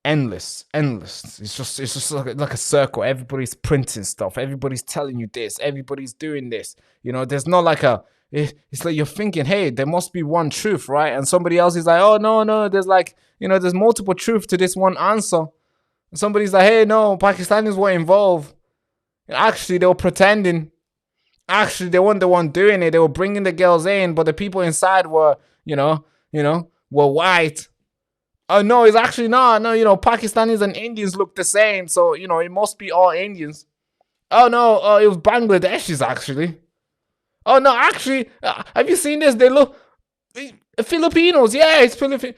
Endless. It's just like a circle. Everybody's printing stuff. Everybody's telling you this. Everybody's doing this. There's not like it's like you're thinking, hey, there must be one truth, right? And somebody else is like, oh, no, there's there's multiple truth to this one answer. And somebody's like, hey, no, Pakistanis were involved. And actually, they were pretending. Actually, they weren't the one doing it. They were bringing the girls in, but the people inside were, were white. Oh, no, it's actually not. No, Pakistanis and Indians look the same. So, it must be all Indians. Oh, no, it was Bangladeshis, actually. Oh, no, actually, have you seen this? They look... Filipinos, yeah, it's Filipino.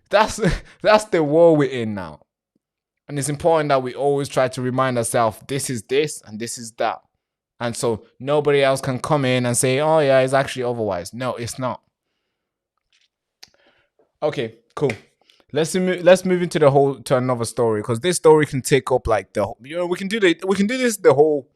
That's the war we're in now. And it's important that we always try to remind ourselves, this is this and this is that. And so nobody else can come in and say, oh, yeah, it's actually otherwise. No, it's not. Okay, cool. Let's move into to another story, because this story can take up like we can do this the whole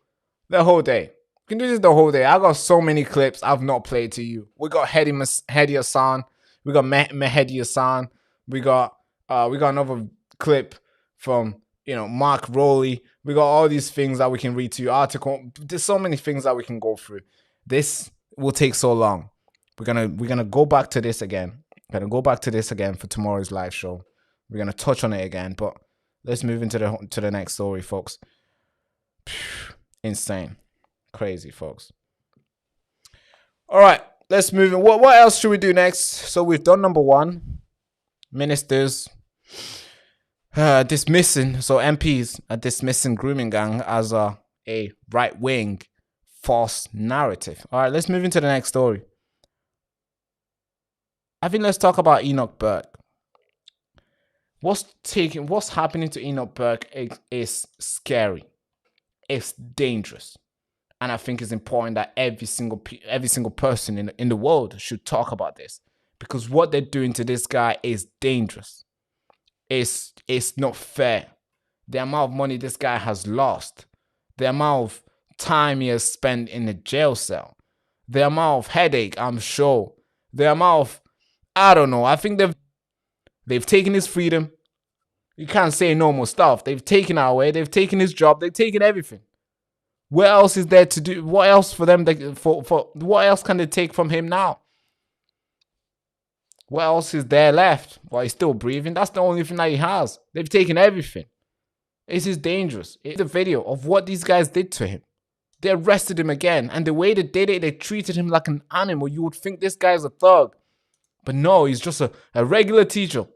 day. We can do this the whole day. I got so many clips I've not played to you. We got Hedi Hassan, we got Mehdi Hassan, we got another clip from Mark Rowley. We got all these things that we can read to you. Article. There's so many things that we can go through. This will take so long. We're gonna go back to this again. Gonna go back to this again for tomorrow's live show. We're gonna touch on it again, but let's move into the next story, folks. Insane, crazy, folks. All right, let's move in. What else should we do next? So we've done number 1, ministers dismissing. So MPs are dismissing grooming gang as a right wing false narrative. All right, let's move into the next story. I think let's talk about Enoch Burke. What's happening to Enoch Burke is scary. It's dangerous. And I think it's important that every single person in the world should talk about this, because what they're doing to this guy is dangerous. It's not fair. The amount of money this guy has lost, the amount of time he has spent in a jail cell, the amount of headache, I'm sure, the amount of, I don't know. I think they've taken his freedom. You can't say normal stuff. They've taken our way. They've taken his job. They've taken everything. What else is there to do? What else for them? What else can they take from him now? What else is there left? Well, he's still breathing. That's the only thing that he has. They've taken everything. This is dangerous. It's a video of what these guys did to him. They arrested him again. And the way they did it, they treated him like an animal. You would think this guy's a thug. But no, he's just a regular teacher.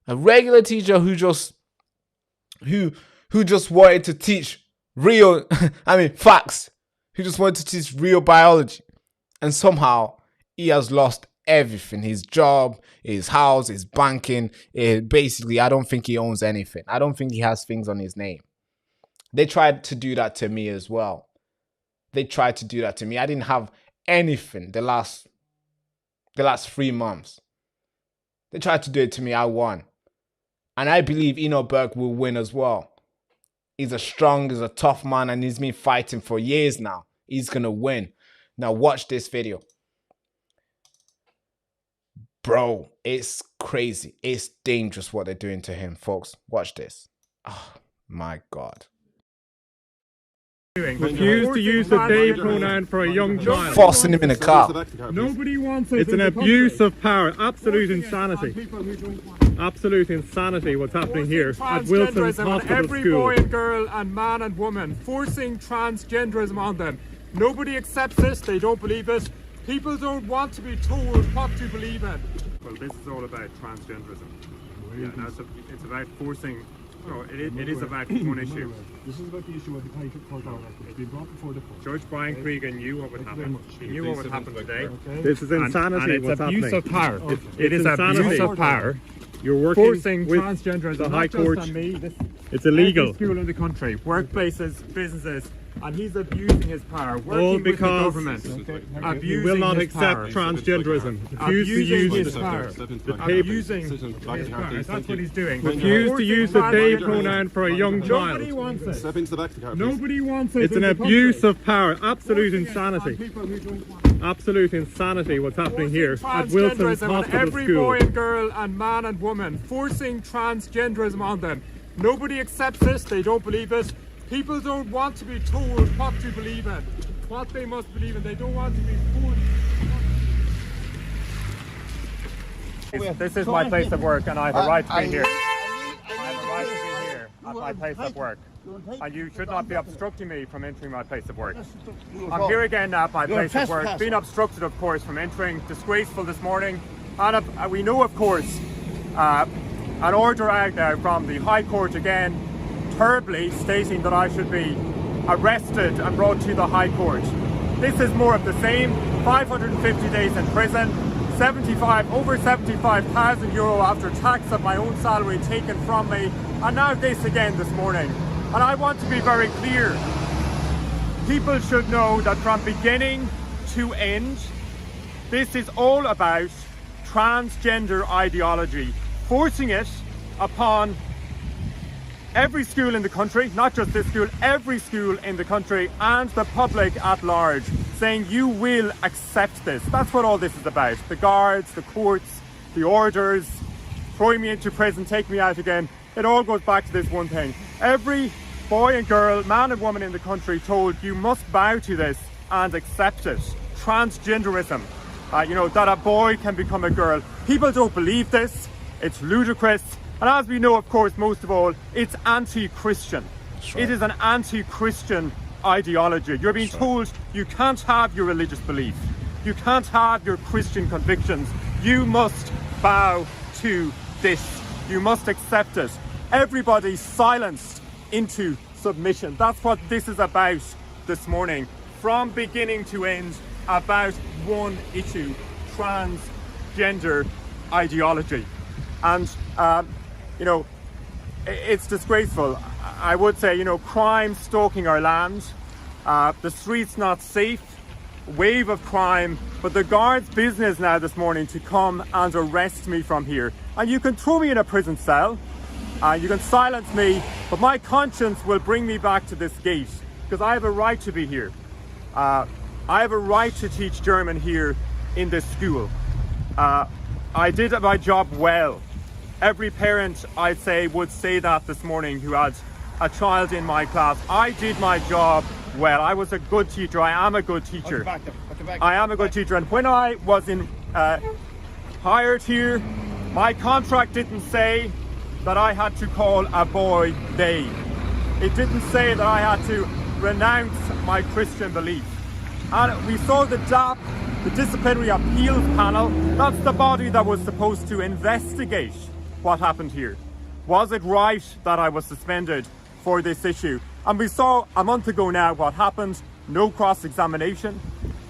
A regular teacher who just wanted to teach real, facts. Who just wanted to teach real biology. And somehow he has lost everything. His job, his house, his banking. Basically, I don't think he owns anything. I don't think he has things on his name. They tried to do that to me as well. They tried to do that to me. I didn't have anything the last 3 months. They tried to do it to me. I won. And I believe Enoch Burke will win as well. He's a tough man, and he's been fighting for years now. He's going to win. Now watch this video. Bro, it's crazy. It's dangerous what they're doing to him, folks. Watch this. Oh, my God. Refuse to use the they pronoun for a young child. Forcing him in a car. Nobody wants it. It's an abuse of power. Absolute insanity. Absolute insanity what's happening here at Wilson's Hospital every School. Boy and girl and man and woman, forcing transgenderism on them. Nobody accepts this. They don't believe it. People don't want to be told what to believe in. Well, this is all about transgenderism. Yeah, it's about forcing. No, it is about one issue. This is about the issue of the High Court order. It's been brought before the court. Judge Brian Krieger knew what would happen. He knew what would happen today. This is insanity. And it's what's abuse happening. of power. Okay. It is abuse of power. You're working forcing with transgenderism. the High Court. Not just on me. It's illegal. Every school in the country, workplaces, businesses, and he's abusing his power. All because you will not accept transgenderism. Refuse to use his power. Abusing his power. That's what he's doing. Refuse to use the they pronoun for a young child. Nobody wants it. Step into the back of the car, Nobody wants it. It's an abuse of power. Absolute insanity. Absolute insanity what's happening here at Wilson's Hospital every School. Boy and girl and man and woman, forcing transgenderism on them. Nobody accepts this. They don't believe it. People don't want to be told what to believe in, what they must believe in. They don't want to be forced. This is my place of work, and I have a right to be here. I have a right to be here at my place of work. And you should not be obstructing me from entering my place of work. I'm here again now at my place of work, being obstructed, of course, from entering. Disgraceful this morning. And we know, of course, an order out now from the High Court again, terribly stating that I should be arrested and brought to the High Court. This is more of the same. 550 days in prison, over 75,000 euro after tax of my own salary taken from me, and now this again this morning. And I want to be very clear. People should know that from beginning to end, this is all about transgender ideology, forcing it upon every school in the country, not just this school, every school in the country and the public at large, saying you will accept this. That's what all this is about. The guards, the courts, the orders, throwing me into prison, take me out again. It all goes back to this one thing. Every boy and girl, man and woman in the country told you must bow to this and accept it. Transgenderism, that a boy can become a girl. People don't believe this. It's ludicrous. And as we know, of course, most of all, it's anti-Christian. Right. It is an anti-Christian ideology. You're being told you can't have your religious belief. You can't have your Christian convictions. You must bow to this. You must accept it. Everybody silenced into submission. That's what this is about this morning. From beginning to end, about one issue: transgender ideology. And it's disgraceful. I would say, crime stalking our land, the streets not safe, wave of crime, but the guards' business now this morning to come and arrest me from here. And you can throw me in a prison cell, you can silence me, but my conscience will bring me back to this gate, because I have a right to be here. I have a right to teach German here in this school. I did my job well. Every parent, I'd say, would say that this morning who had a child in my class. I did my job well. I was a good teacher. I am a good teacher. I am a good teacher. And when I was hired here, my contract didn't say that I had to call a boy they. It didn't say that I had to renounce my Christian belief. And we saw the DAP, the Disciplinary Appeals Panel. That's the body that was supposed to investigate what happened here. Was it right that I was suspended for this issue? And we saw a month ago now what happened. No cross-examination.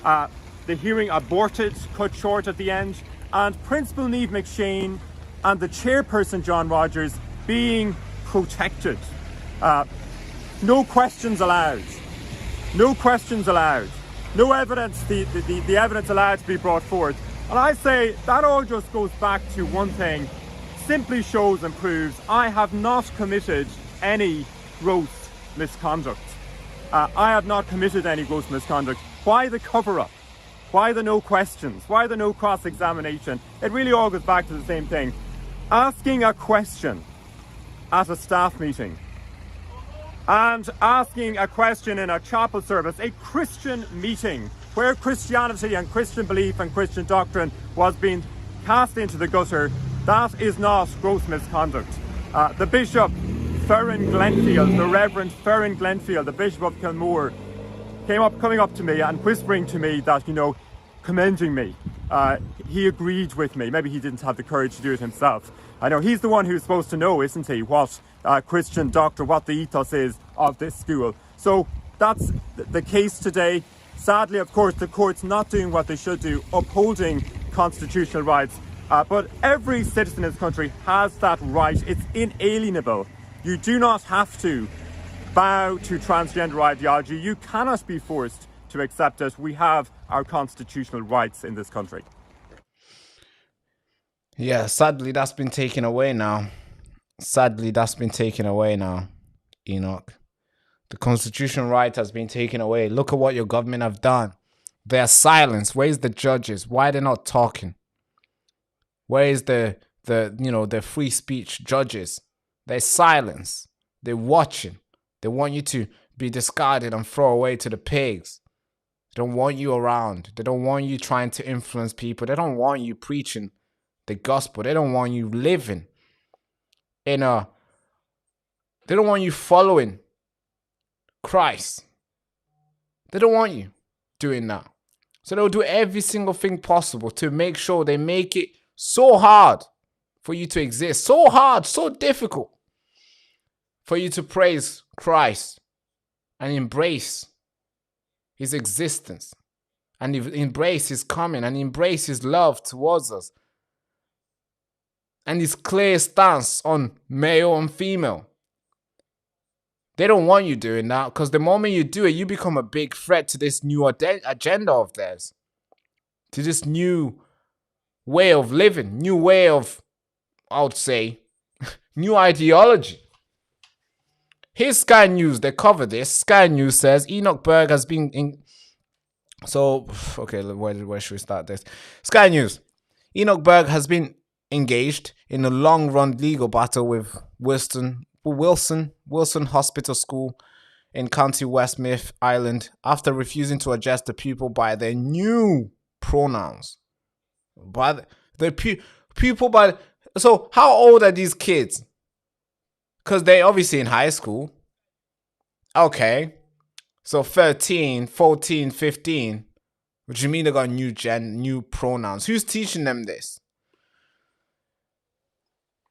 The hearing aborted, cut short at the end. And Principal Niamh McShane and the chairperson, John Rogers, being protected. No questions allowed. No questions allowed. No evidence, the evidence allowed to be brought forth. And I say that all just goes back to one thing. Simply shows and proves I have not committed any gross misconduct. I have not committed any gross misconduct. Why the cover-up? Why the no questions? Why the no cross-examination? It really all goes back to the same thing. Asking a question at a staff meeting and asking a question in a chapel service, a Christian meeting where Christianity and Christian belief and Christian doctrine was being cast into the gutter, that is not gross misconduct. The Bishop Ferrin Glenfield, the Reverend Ferrin Glenfield, the Bishop of Kilmore, coming up to me and whispering to me that, commending me. He agreed with me. Maybe he didn't have the courage to do it himself. I know he's the one who's supposed to know, isn't he, what Christian doctrine, what the ethos is of this school. So that's the case today. Sadly, of course, the court's not doing what they should do, upholding constitutional rights. But every citizen in this country has that right. It's inalienable. You do not have to bow to transgender ideology. You cannot be forced to accept it. We have our constitutional rights in this country. Yeah, sadly, that's been taken away now. Enoch. The constitutional right has been taken away. Look at what your government have done. They're silenced. Where's the judges? Why are they not talking? Where is the free speech judges? They're silenced. They're watching. They want you to be discarded and throw away to the pigs. They don't want you around. They don't want you trying to influence people. They don't want you preaching the gospel. They don't want you living they don't want you following Christ. They don't want you doing that. So they'll do every single thing possible to make sure they make it so hard for you to exist. So hard, so difficult for you to praise Christ and embrace his existence and embrace his coming and embrace his love towards us and his clear stance on male and female. They don't want you doing that, because the moment you do it, you become a big threat to this new agenda of theirs, to this new way of living, new way of, I would say, new ideology. Here's Sky News. They cover this. Sky News says Enoch Berg has been in. So, okay, where should we start this? Sky News. Enoch Berg has been engaged in a long-run legal battle with Wilson Hospital School in County Westmeath, Ireland, after refusing to address the pupil by their new pronouns. By the pupil by. So, how old are these kids? Because they're obviously in high school. Okay. So 13, 14, 15. What do you mean they got new pronouns? Who's teaching them this?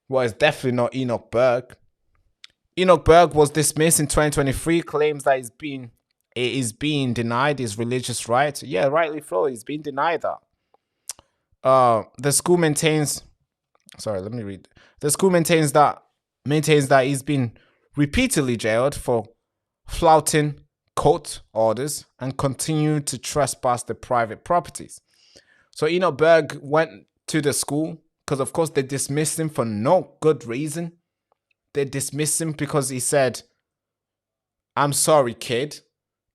Well, it's definitely not Enoch Berg. Enoch Berg was dismissed in 2023, claims that he is being denied his religious rights. Yeah, rightly so, he's being denied that. The school maintains... Sorry, let me read. The school maintains that he's been repeatedly jailed for flouting court orders and continued to trespass the private properties. So Enoch Berg went to the school because, of course, they dismissed him for no good reason. They dismissed him because he said, "I'm sorry, kid.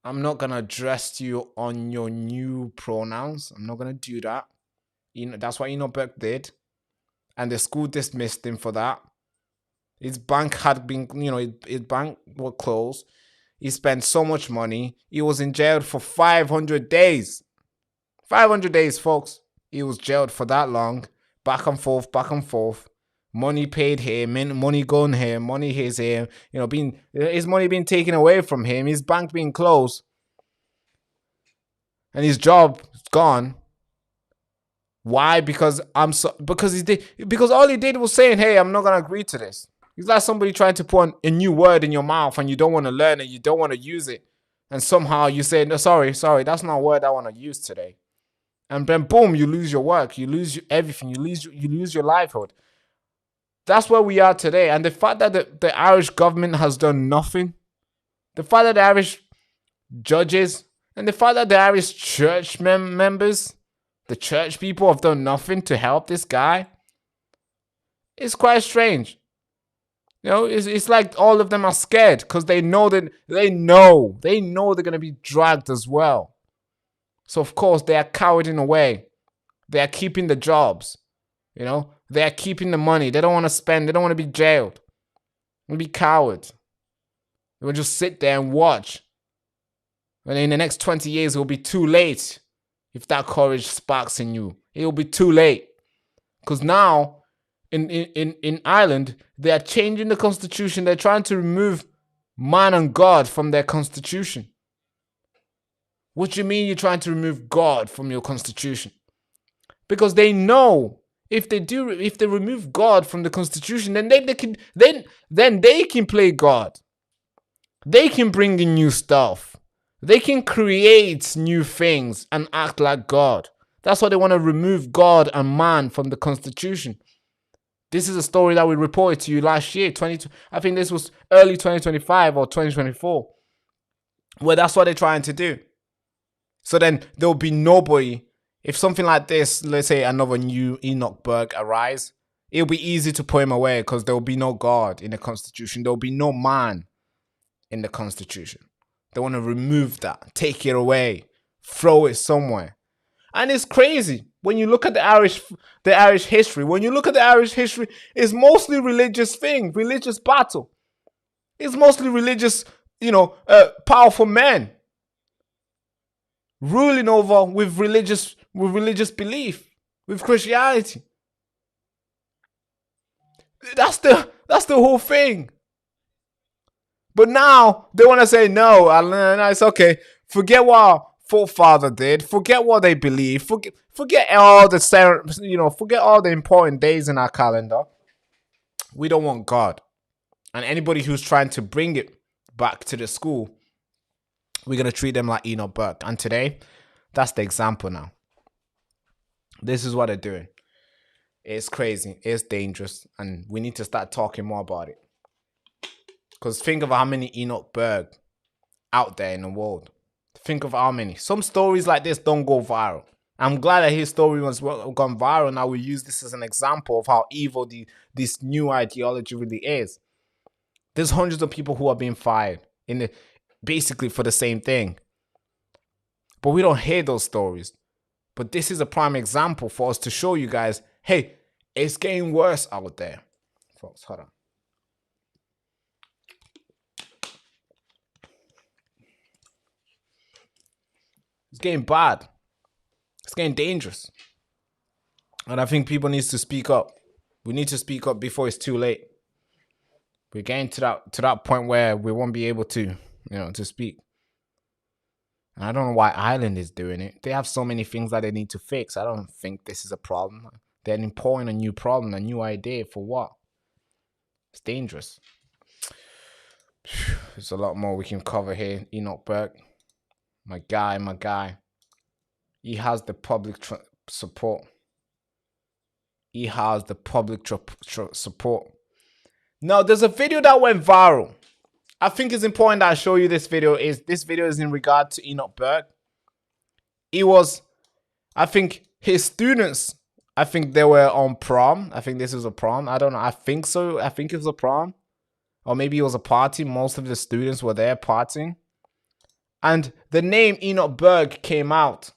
I'm not going to address you on your new pronouns. I'm not going to do that." That's what Enoch Berg did. And the school dismissed him for that. His bank had been, his bank was closed. He spent so much money. He was in jail for 500 days. 500 days, folks. He was jailed for that long. Back and forth, back and forth. Money paid here, money going here, money his here. His money being taken away from him. His bank being closed. And his job gone. Why? Because because all he did was saying, "Hey, I'm not gonna agree to this." It's like somebody trying to put a new word in your mouth and you don't want to learn it, you don't want to use it, and somehow you say, "No, sorry, that's not a word I want to use today," and then boom, you lose your work, you lose everything, you lose your livelihood. That's where we are today, and the fact that the Irish government has done nothing, the fact that the Irish judges and the fact that the Irish church members. The church people have done nothing to help this guy. It's quite strange. It's like all of them are scared because they know they're going to be dragged as well. So of course they are cowering away. They are keeping the jobs. They are keeping the money. They don't want to spend. They don't want to be jailed. They want to be cowards. They will just sit there and watch. And in the next 20 years it will be too late. If that courage sparks in you, it will be too late. Because now, in Ireland, they are changing the constitution. They're trying to remove man and God from their constitution. What do you mean you're trying to remove God from your constitution? Because they know if they remove God from the constitution, then they can play God. They can bring in new stuff. They can create new things and act like God. That's why they want to remove God and man from the constitution. This is a story that we reported to you last year, I think this was early 2025 or 2024, where that's what they're trying to do. So then there'll be nobody. If something like this, let's say another new Enoch Berg arise, it'll be easy to put him away because there'll be no God in the constitution. There'll be no man in the constitution. They want to remove that, take it away, throw it somewhere. And it's crazy. When you look at the Irish history, it's mostly religious thing, religious battle. It's mostly religious, powerful men ruling over with religious belief, with Christianity. That's the whole thing. But now they want to say no, it's okay. Forget what forefather did. Forget what they believe. Forget all the forget all the important days in our calendar. We don't want God. And anybody who's trying to bring it back to the school, we're going to treat them like Enoch Burke. And today, that's the example now. This is what they're doing. It's crazy. It's dangerous. And we need to start talking more about it. Because think of how many Enoch Burke out there in the world. Think of how many. Some stories like this don't go viral. I'm glad that his story was gone viral. Now we use this as an example of how evil this new ideology really is. There's hundreds of people who are being fired basically for the same thing. But we don't hear those stories. But this is a prime example for us to show you guys, hey, it's getting worse out there. Folks, hold on. It's getting bad. It's getting dangerous. And I think people need to speak up. We need to speak up before it's too late. We're getting to that point where we won't be able to, to speak. And I don't know why Ireland is doing it. They have so many things that they need to fix. I don't think this is a problem. They're importing a new problem, a new idea for what? It's dangerous. There's a lot more we can cover here. Enoch Burke. My guy. He has the public support. He has the public support. Now, there's a video that went viral. I think it's important that I show you this video. This video is in regard to Enoch Burke. It was, I think, his students, I think they were on prom. I think this was a prom. I don't know. I think so. I think it was a prom. Or maybe it was a party. Most of the students were there partying. And the name Enoch Burke came out.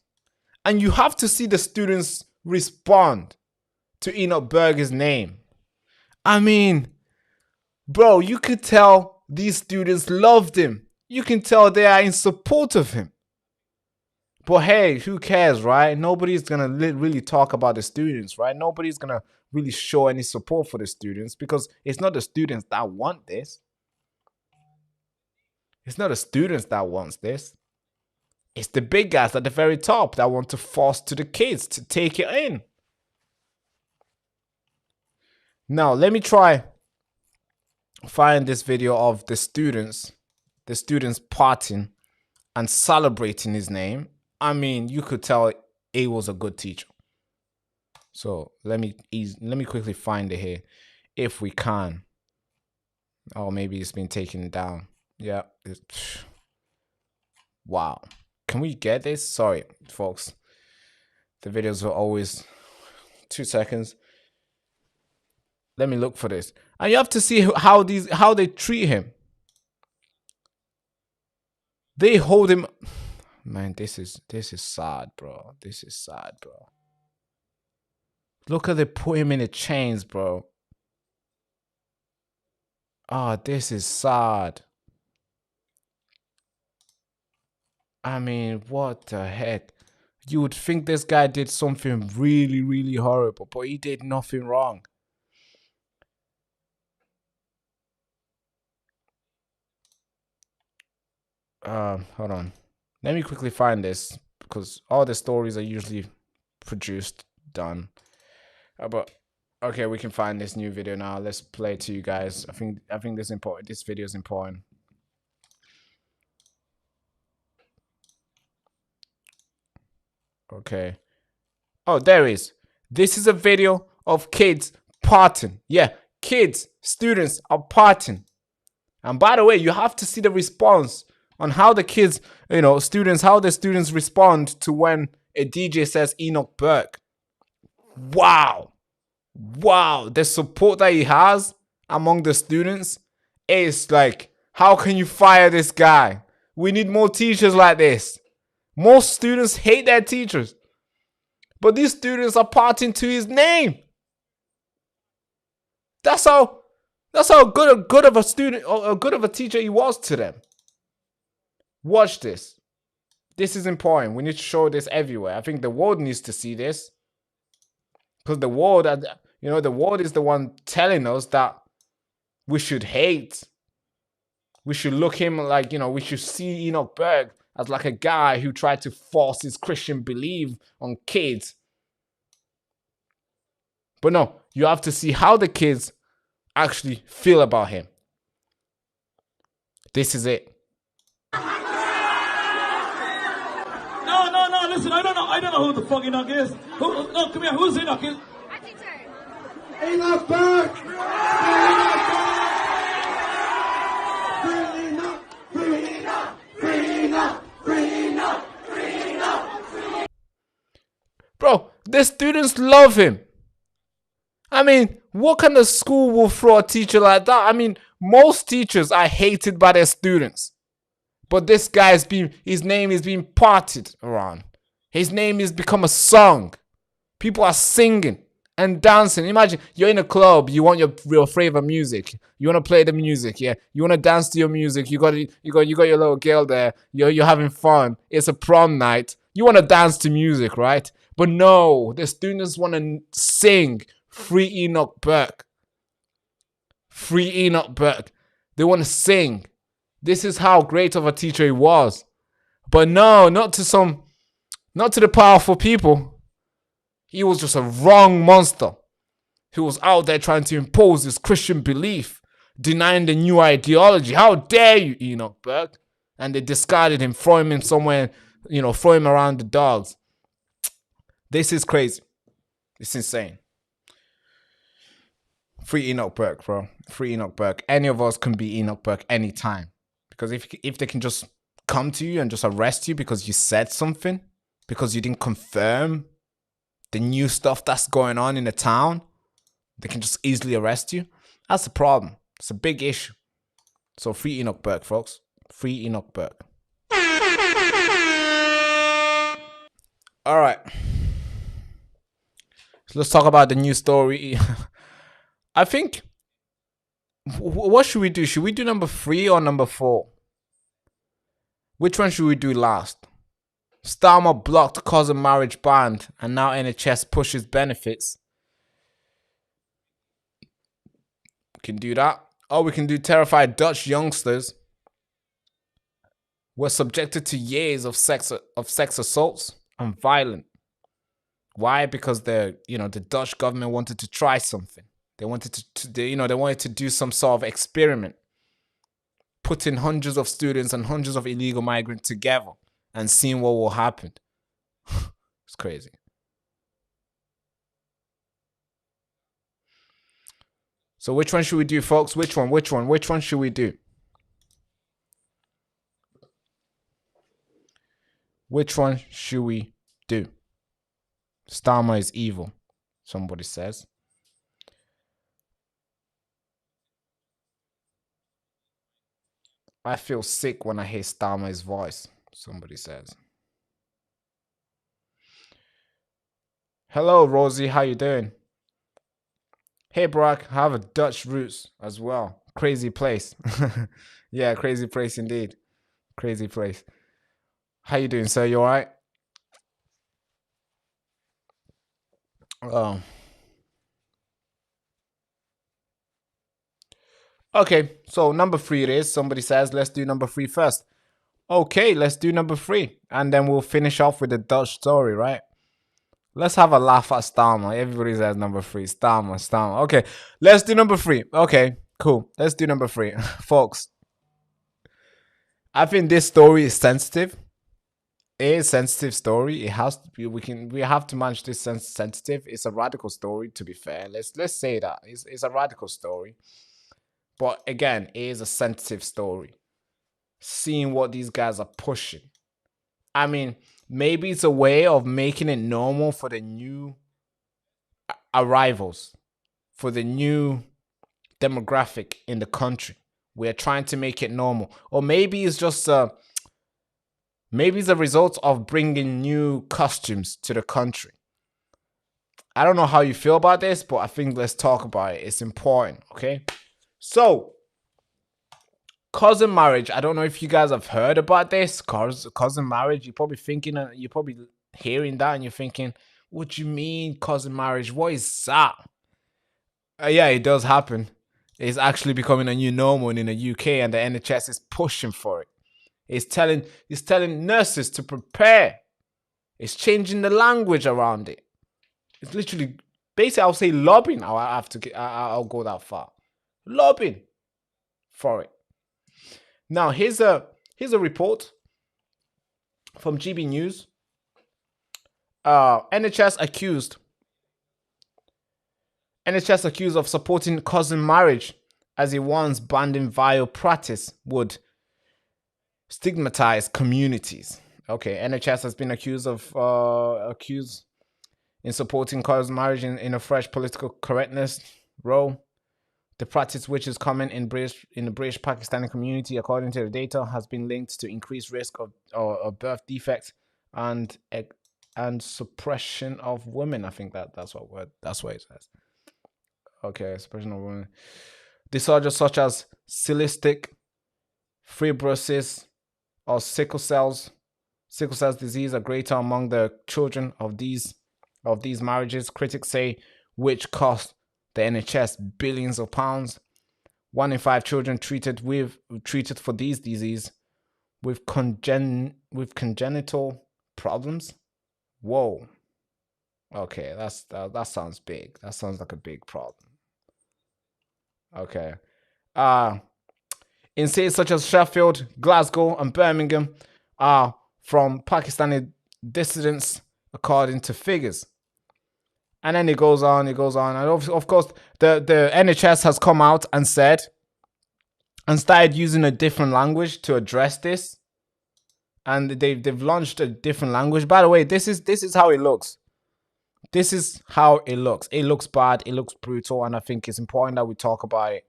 And you have to see the students respond to Enoch Burke's name. I mean, bro, you could tell these students loved him. You can tell they are in support of him. But hey, who cares, right? Nobody's going to really talk about the students, right? Nobody's going to really show any support for the students because it's not the students that want this. It's not the students that wants this. It's the big guys at the very top that want to force to the kids to take it in. Now, let me try find this video of the students partying and celebrating his name. I mean, you could tell he was a good teacher. So let me quickly find it here, if we can. Oh, maybe it's been taken down. Yeah. Wow. Can we get this? Sorry, folks. The videos are always 2 seconds. Let me look for this. And you have to see how they treat him. They hold him. Man, this is sad, bro. This is sad, bro. Look how they put him in the chains, bro. Ah, this is sad. I mean, what the heck? You would think this guy did something really, really horrible, but he did nothing wrong. Hold on. Let me quickly find this because all the stories are usually produced, done. But okay, we can find this new video now. Let's play it to you guys. I think this is important. This video is important. Okay. Oh, there it is. This is a video of kids partying. Yeah, kids, students are partying. And by the way, you have to see the response on how the kids, how the students respond to when a DJ says Enoch Burke. Wow. Wow. The support that he has among the students is like, how can you fire this guy? We need more teachers like this. Most students hate their teachers. But these students are partying to his name. That's how good of a student or good of a teacher he was to them. Watch this. This is important. We need to show this everywhere. I think the world needs to see this. Because the world, the world is the one telling us that we should hate. We should look him like, we should see Enoch Burke as like a guy who tried to force his Christian belief on kids. But no, you have to see how the kids actually feel about him. This is it. No, listen, I don't know who the fuck Enoch is. No, come here, who's Enoch? Enoch Burke! Bro, the students love him. I mean, what kind of school will throw a teacher like that? I mean, most teachers are hated by their students. But this guy his name is being parted around. His name has become a song. People are singing and dancing. Imagine you're in a club, you want your favorite music. You want to play the music, yeah. You want to dance to your music. You got your little girl there. You're having fun. It's a prom night. You want to dance to music, right? But no, the students want to sing Free Enoch Burke. Free Enoch Burke. They want to sing. This is how great of a teacher he was. But no, not to the powerful people. He was just a wrong monster who was out there trying to impose his Christian belief, denying the new ideology. How dare you, Enoch Burke? And they discarded him, throw him in somewhere, throw him around the dogs. This is crazy. It's insane. Free Enoch Burke, bro. Free Enoch Burke. Any of us can be Enoch Burke anytime. Because if they can just come to you and just arrest you because you said something, because you didn't confirm the new stuff that's going on in the town, they can just easily arrest you. That's the problem. It's a big issue. So free Enoch Burke, folks. Free Enoch Burke. All right. So let's talk about the new story. I think, what should we do? Should we do number 3 or number 4? Which one should we do last? Starmer blocked cousin marriage ban, and now NHS pushes benefits. We can do that. Or we can do terrified Dutch youngsters were subjected to years of sex assaults and violence. Why? Because the Dutch government wanted to try something. They wanted they wanted to do some sort of experiment, putting hundreds of students and hundreds of illegal migrants together and seeing what will happen. It's crazy. So which one should we do, folks? Which one should we do? Which one should we do? Starmer is evil, somebody says. I feel sick when I hear Starmer's voice, somebody says. Hello, Rosie. How you doing? Hey, Barack. I have a Dutch roots as well. Crazy place. Yeah, crazy place indeed. Crazy place. How you doing, sir? You all right? Oh. Okay, so number 3 it is. Somebody says, let's do number 3 first. Okay, let's do number 3. And then we'll finish off with the Dutch story, right? Let's have a laugh at Starmer. Everybody says number 3. Starmer. Okay, let's do number 3. Okay, cool. Let's do number 3. Folks, I think this story is sensitive. It is a sensitive story. It has to be, we have to manage this sensitive. It's a radical story, to be fair. Let's say that. It's a radical story. But again, it is a sensitive story. Seeing what these guys are pushing. I mean, maybe it's a way of making it normal for the new arrivals, for the new demographic in the country. We're trying to make it normal. Or maybe it's just maybe it's a result of bringing new costumes to the country. I don't know how you feel about this, but I think let's talk about it. It's important, okay? So, cousin marriage. I don't know if you guys have heard about this. Cousin marriage. You're probably thinking, you're probably hearing that and you're thinking, what do you mean cousin marriage? What is that? Yeah, it does happen. It's actually becoming a new normal in the UK and the NHS is pushing for it. It's telling nurses to prepare. It's changing the language around it. It's literally, basically, I'll say lobbying. I'll go that far. Lobbying for it. Now, here's a report from GB News. NHS accused of supporting cousin marriage as it warns banning vile practice would stigmatize communities. Okay, NHS has been accused in supporting cousin marriage in a fresh political correctness role. The practice, which is common in the British Pakistani community, according to the data, has been linked to increased risk of birth defects and suppression of women. I think that's what it says. Okay, suppression of women. Disorders such as cystic fibrosis or sickle cell disease are greater among the children of these marriages. Critics say, which cost the NHS billions of pounds. 1 in 5 children treated for these disease with congenital problems. Whoa. Okay, that sounds big. That sounds like a big problem. Okay. In cities such as Sheffield, Glasgow, and Birmingham are from Pakistani dissidents, according to figures. And then it goes on. And of course, the NHS has come out and said, and started using a different language to address this. And they've launched a different language. By the way, this is how it looks. This is how it looks. It looks bad. It looks brutal. And I think it's important that we talk about it.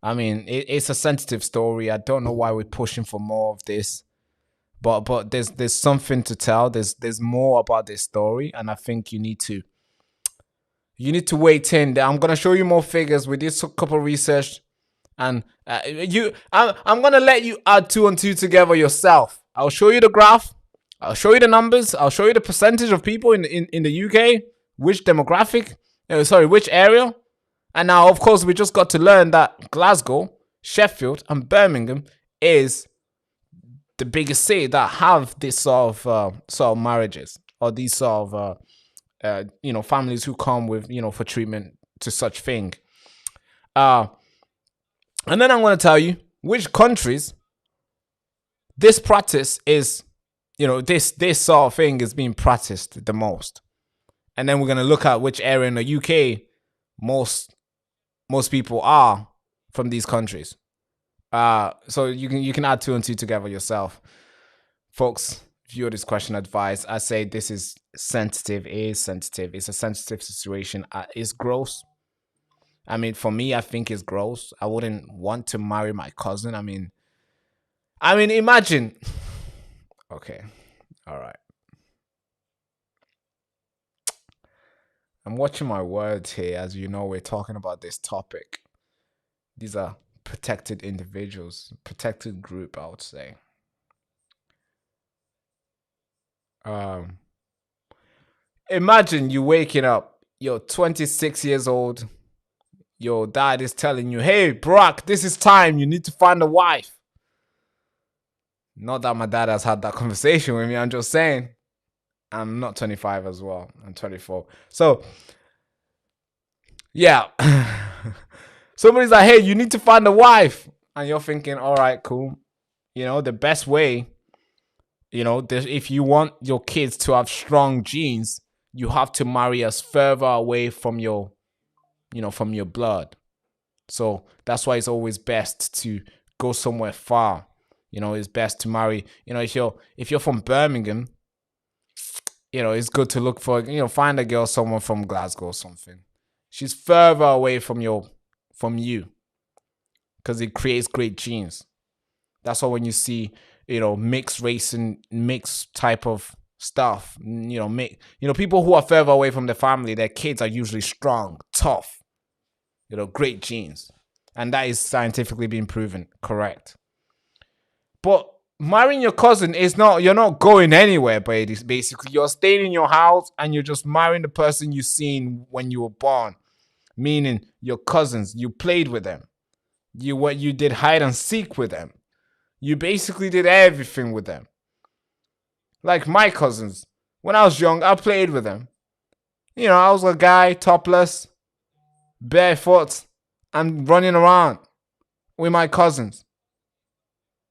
I mean, it's a sensitive story. I don't know why we're pushing for more of this. But there's something to tell. There's more about this story. And I think you need to wait in. I'm going to show you more figures. We did a couple of research. And I'm going to let you add 2 and 2 together yourself. I'll show you the graph. I'll show you the numbers. I'll show you the percentage of people in the UK. Which demographic. Which area. And now, of course, we just got to learn that Glasgow, Sheffield, and Birmingham is the biggest city that have this sort of marriages, or these sort of families who come with for treatment to such thing. And then I'm going to tell you which countries this practice is, this sort of thing is being practiced the most. And then we're going to look at which area in the UK most people are from these countries. So you can add 2 and 2 together yourself. Folks, view this question advice. I say this is sensitive. It is sensitive. It's a sensitive situation. It's gross. I mean, for me, I think it's gross. I wouldn't want to marry my cousin. I mean, imagine. Okay. All right. I'm watching my words here. As you know, we're talking about this topic. These are protected individuals, protected group, I would say. Imagine you waking up, you're 26 years old. Your dad is telling you, hey, Brock, this is time. You need to find a wife. Not that my dad has had that conversation with me. I'm just saying. I'm not 25 as well. I'm 24. So, yeah. Somebody's like, hey, you need to find a wife. And you're thinking, all right, cool. The best way, if you want your kids to have strong genes, you have to marry us further away from your blood. So that's why it's always best to go somewhere far. It's best to marry, if you're from Birmingham, it's good to look for, find a girl, someone from Glasgow or something. She's further away from you, because it creates great genes. That's why when you see, mixed race and mixed type of stuff, people who are further away from the family, their kids are usually strong, tough, great genes. And that is scientifically being proven correct. But marrying your cousin is you're not going anywhere, basically. You're staying in your house and you're just marrying the person you seen when you were born. Meaning your cousins, you played with them. You did hide and seek with them. You basically did everything with them. Like my cousins. When I was young, I played with them. You know, I was a guy, topless, barefoot, and running around with my cousins.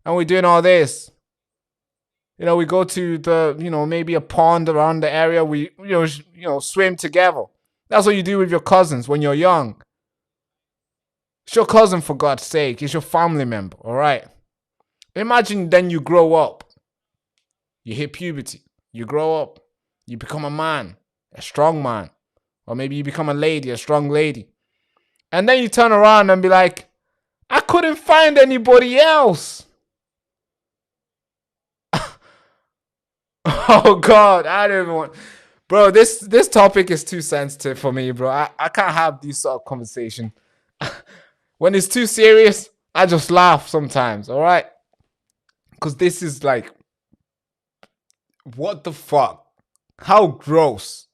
And we're doing all this. You know, we go to the, you know, maybe a pond around the area. We, you know, swim together. That's what you do with your cousins when you're young. It's your cousin, for God's sake. It's your family member, all right? Imagine then you grow up. You hit puberty. You grow up. You become a man, a strong man. Or maybe you become a lady, a strong lady. And then you turn around and be like, I couldn't find anybody else. Oh, God. I don't even want... Bro, this topic is too sensitive for me, bro. I can't have these sort of conversation. When it's too serious, I just laugh sometimes, all right? Because this is like... What the fuck? How gross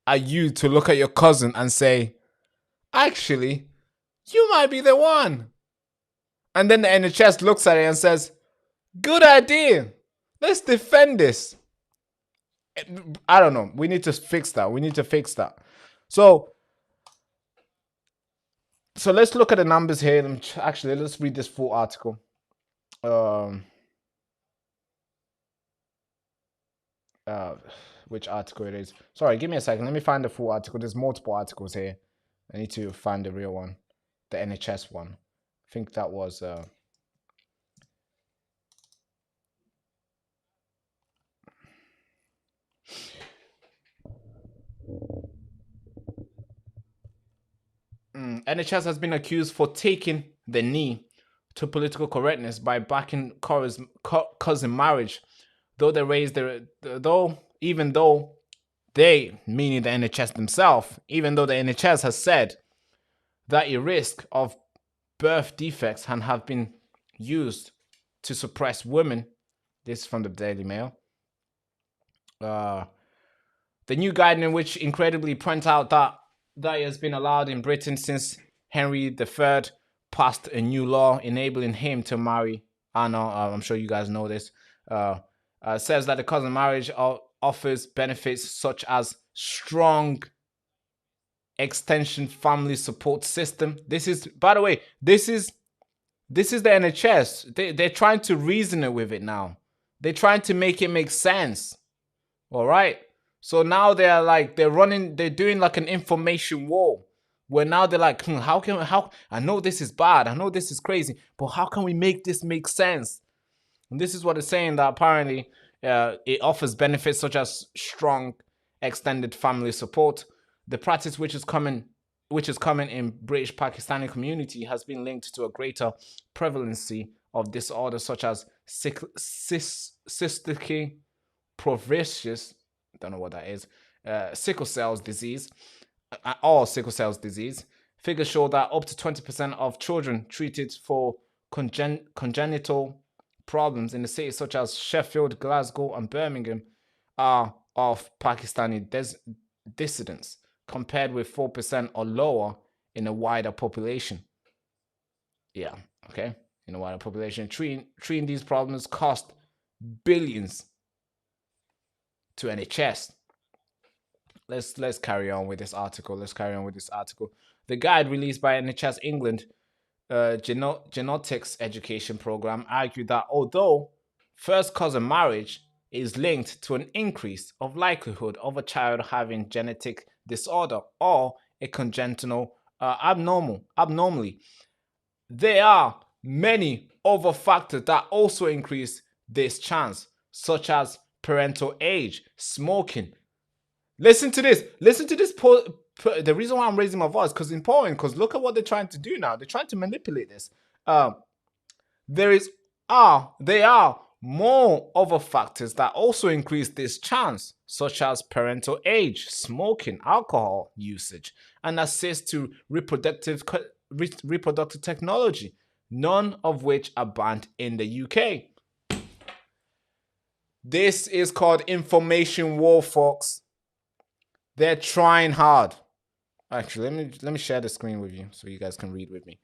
are you to look at your cousin and say, actually, you might be the one. And then the NHS looks at it and says, good idea. Let's defend this. I don't know. We need to fix that. We need to fix that. So let's look at the numbers here. Actually, let's read this full article. Which article it is. Sorry, give me a second. Let me find the full article. There's multiple articles here. I need to find the real one. The NHS one. I think that was... NHS has been accused for taking the knee to political correctness by backing cousin marriage, even though they, meaning the NHS themselves, even though the NHS has said that a risk of birth defects and have been used to suppress women. This is from the Daily Mail. The new guideline, which incredibly points out that has been allowed in Britain since Henry III passed a new law enabling him to marry. I know, I'm sure you guys know this. Says that the cousin marriage offers benefits such as strong extension family support system. This is, by the way, this is the NHS. They're trying to reason it with it now. They're trying to make it make sense. All right. So now they're doing like an information war where now they're like, how, I know this is bad. I know this is crazy, but how can we make this make sense? And this is what it's saying, that apparently it offers benefits such as strong extended family support. The practice, which is common in British Pakistani community, has been linked to a greater prevalency of disorders such as cystic fibrosis, don't know what that is, sickle cell disease, or sickle cell disease. Figures show that up to 20% of children treated for congenital problems in the cities such as Sheffield, Glasgow, and Birmingham are of Pakistani dissidents, compared with 4% or lower in the wider population. Yeah, okay. In the wider population, treating these problems cost billions to NHS. Let's carry on with this article. The guide released by NHS England genetics education program argued that although first cousin marriage is linked to an increase of likelihood of a child having genetic disorder or a congenital abnormally, there are many other factors that also increase this chance, such as parental age, smoking. Listen to this. The reason why I'm raising my voice is important, because look at what they're trying to do now. They're trying to manipulate this. There are more other factors that also increase this chance, such as parental age, smoking, alcohol usage, and access to reproductive technology, none of which are banned in the UK. This is called information war, folks. They're trying hard. Actually, let me share the screen with you so you guys can read with me.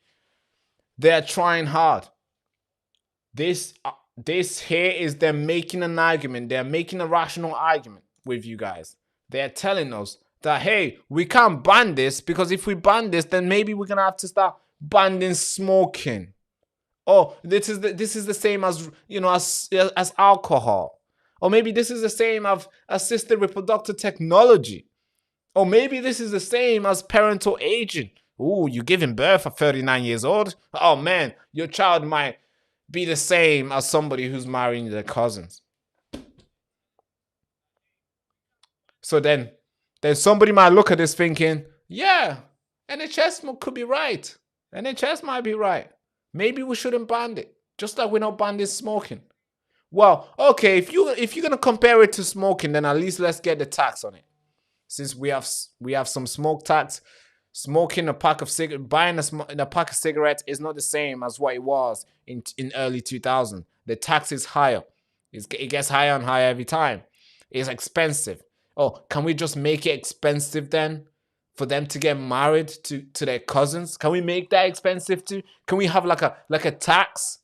They're trying hard. This here is them making an argument. They're making a rational argument with you guys. They're telling us that, hey, we can't ban this because if we ban this, then maybe we're gonna have to start banning smoking. Oh, this is the same as, you know, as alcohol. Or maybe this is the same as assisted reproductive technology. Or maybe this is the same as parental aging. Ooh, you're giving birth at 39 years old? Oh man, your child might be the same as somebody who's marrying their cousins. So then somebody might look at this thinking, yeah, NHS could be right. NHS might be right. Maybe we shouldn't ban it, just like we're not banning smoking. Well, okay, if you're gonna compare it to smoking, then at least let's get the tax on it. Since we have some smoke tax. Smoking a pack of buying a pack of cigarettes is not the same as what it was in early 2000. The tax is higher. It gets higher and higher every time. It's expensive. Oh, can we just make it expensive then for them to get married to their cousins? Can we make that expensive too? Can we have like a tax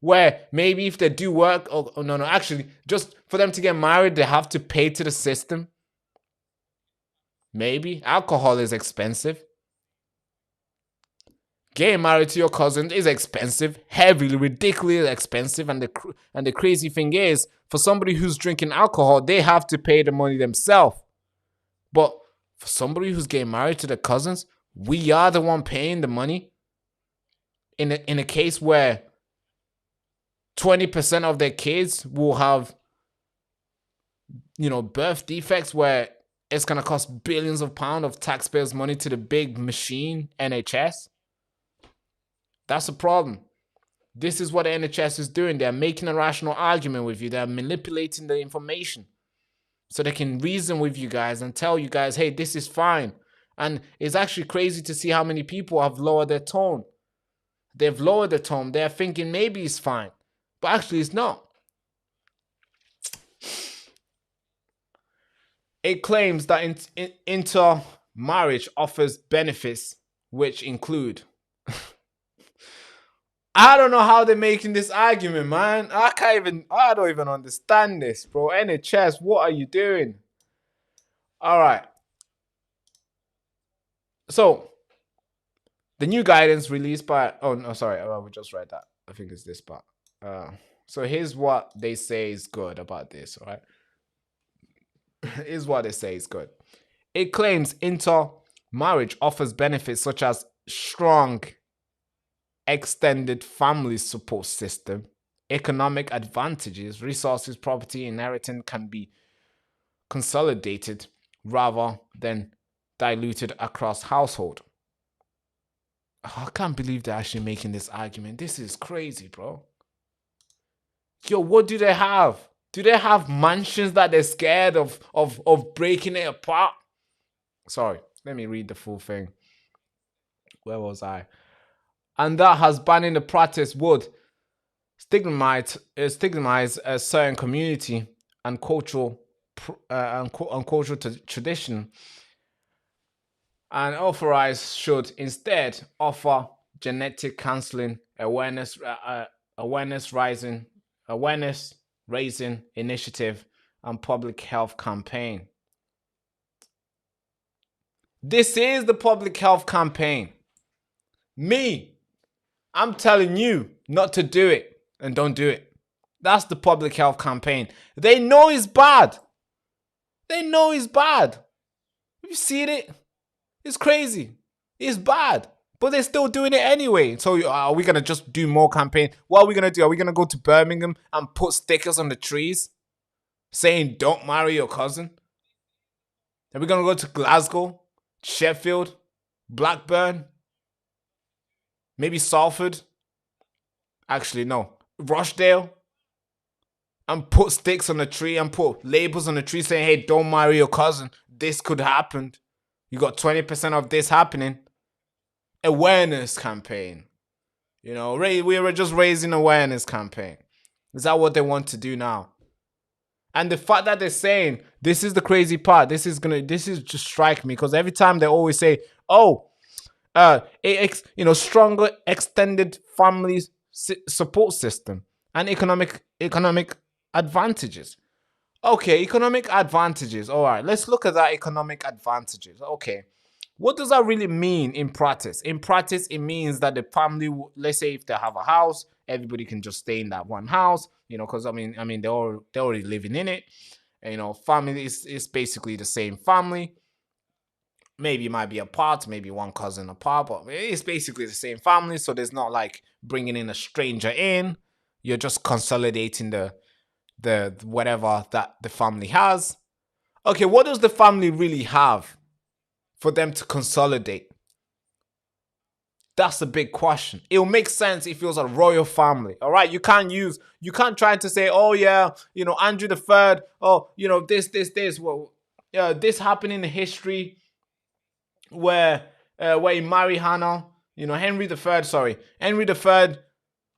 where maybe if they do work, no, actually just for them to get married, they have to pay to the system? Maybe. Alcohol is expensive. Getting married to your cousin is expensive. Heavily, ridiculously expensive. And the crazy thing is, for somebody who's drinking alcohol, they have to pay the money themselves. But for somebody who's getting married to their cousins, we are the one paying the money. In a case where 20% of their kids will have, you know, birth defects where it's going to cost billions of pounds of taxpayers' money to the big machine, NHS. That's a problem. This is what the NHS is doing. They're making a rational argument with you. They're manipulating the information so they can reason with you guys and tell you guys, hey, this is fine. And it's actually crazy to see how many people have lowered their tone. They've lowered their tone. They're thinking maybe it's fine. But actually it's not. It claims that intermarriage offers benefits which include... I don't know how they're making this argument, man. I don't even understand this, bro. NHS, what are you doing? All right. So, the new guidance released by... Oh, no, sorry. We just read that. I think it's this part. So, here's what they say is good about this, all right? Here's what they say is good. It claims intermarriage offers benefits such as strong extended family support system, economic advantages, resources, property, inheritance can be consolidated rather than diluted across household. Oh, I can't believe they're actually making this argument. This is crazy, bro. Yo, what do they have? Do they have mansions that they're scared of breaking it apart? Sorry, let me read the full thing. Where was I? And that has banning the practice would stigmatize a certain community and cultural tradition, and authorized should instead offer genetic counseling, awareness raising initiative, and public health campaign. This is the public health campaign. I'm telling you not to do it, and don't do it. That's the public health campaign. They know it's bad. They know it's bad. You've seen it. It's crazy. It's bad. But they're still doing it anyway. So are we going to just do more campaign? What are we going to do? Are we going to go to Birmingham and put stickers on the trees saying don't marry your cousin? Are we going to go to Glasgow, Sheffield, Blackburn? Maybe Salford. Actually, no. Rochdale. And put sticks on the tree and put labels on the tree saying, hey, don't marry your cousin. This could happen. You got 20% of this happening. Awareness campaign. You know, we were just raising awareness campaign. Is that what they want to do now? And the fact that they're saying, this is the crazy part. This is just strike me. Because every time they always say, oh, stronger extended family support system and economic advantages. Okay, economic advantages. All right, let's look at that economic advantages. Okay, what does that really mean in practice? In practice, it means that the family, let's say if they have a house, everybody can just stay in that one house, because I mean they're already living in it. And, family is basically the same family. Maybe it might be apart, maybe one cousin apart, but it's basically the same family. So there's not like bringing in a stranger in. You're just consolidating the whatever that the family has. Okay, what does the family really have for them to consolidate? That's a big question. It'll make sense if it was a royal family. All right, you can't try to say, oh yeah, Andrew the Third. Oh, this. Well, this happened in the history where he married Hannah. Henry the Third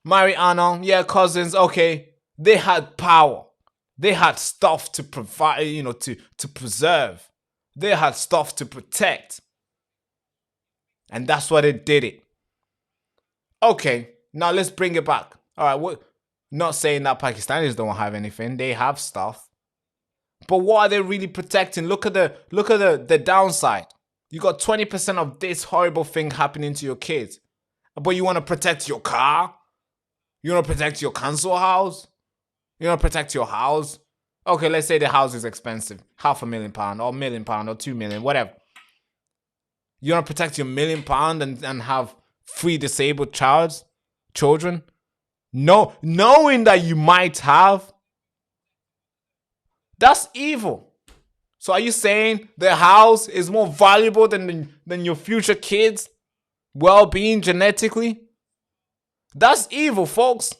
married Anna. Yeah, cousins. Okay, they had power. They had stuff to provide. To preserve. They had stuff to protect, and that's why they did it. Okay, now let's bring it back. All right, not saying that Pakistanis don't have anything. They have stuff. But what are they really protecting? Look at the downside. You got 20% of this horrible thing happening to your kids. But you want to protect your car? You want to protect your council house? You want to protect your house? Okay, let's say the house is expensive. £500,000 or £1 million or 2 million, whatever. You want to protect your £1 million and have 3 disabled children? No, knowing that you might have. That's evil. So are you saying the house is more valuable than your future kids' well-being genetically? That's evil, folks.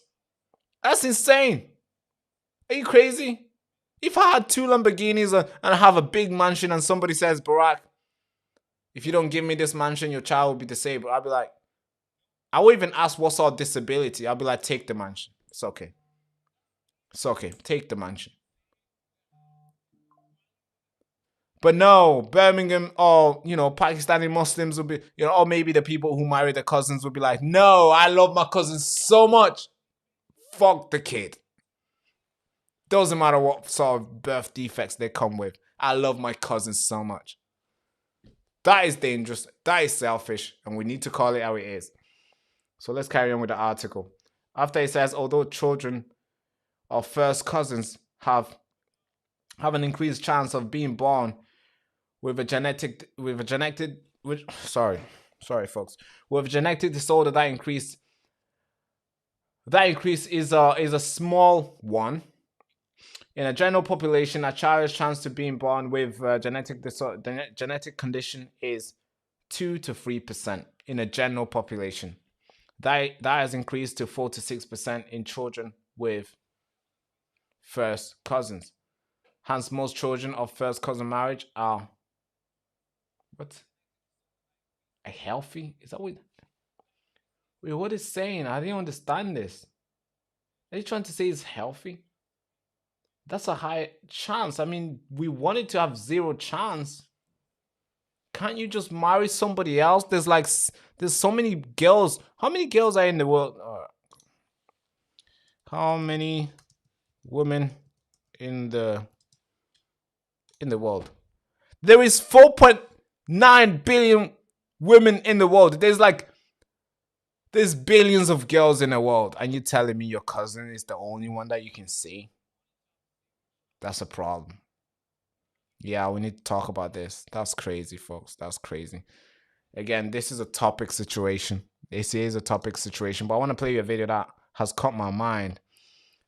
That's insane. Are you crazy? If I had 2 Lamborghinis and I have a big mansion and somebody says, Barack, if you don't give me this mansion, your child will be disabled. I'll be like, I won't even ask what's our disability. I'll be like, take the mansion. It's okay. It's okay. Take the mansion. But no, Birmingham or, Pakistani Muslims will be, or maybe the people who marry their cousins will be like, no, I love my cousins so much. Fuck the kid. Doesn't matter what sort of birth defects they come with. I love my cousins so much. That is dangerous. That is selfish. And we need to call it how it is. So let's carry on with the article. After it says, although children of first cousins have an increased chance of being born with a genetic disorder, that increase is a small one. In a general population, a child's chance to being born with genetic condition is 2 to 3% in a general population. That has increased to 4 to 6% in children with first cousins. Hence, most children of first cousin marriage are healthy? Is that what? Wait, what is saying? I didn't understand this. Are you trying to say it's healthy? That's a high chance. I mean, we wanted to have 0 chance. Can't you just marry somebody else? There's so many girls. How many girls are in the world? How many women in the world? There is 4.9 billion women in the world. There's billions of girls in the world, and you're telling me your cousin is the only one that you can see? That's a problem. Yeah, we need to talk about this. That's crazy, folks. That's crazy. Again, this is a topic situation. This is a topic situation, but I want to play you a video that has caught my mind.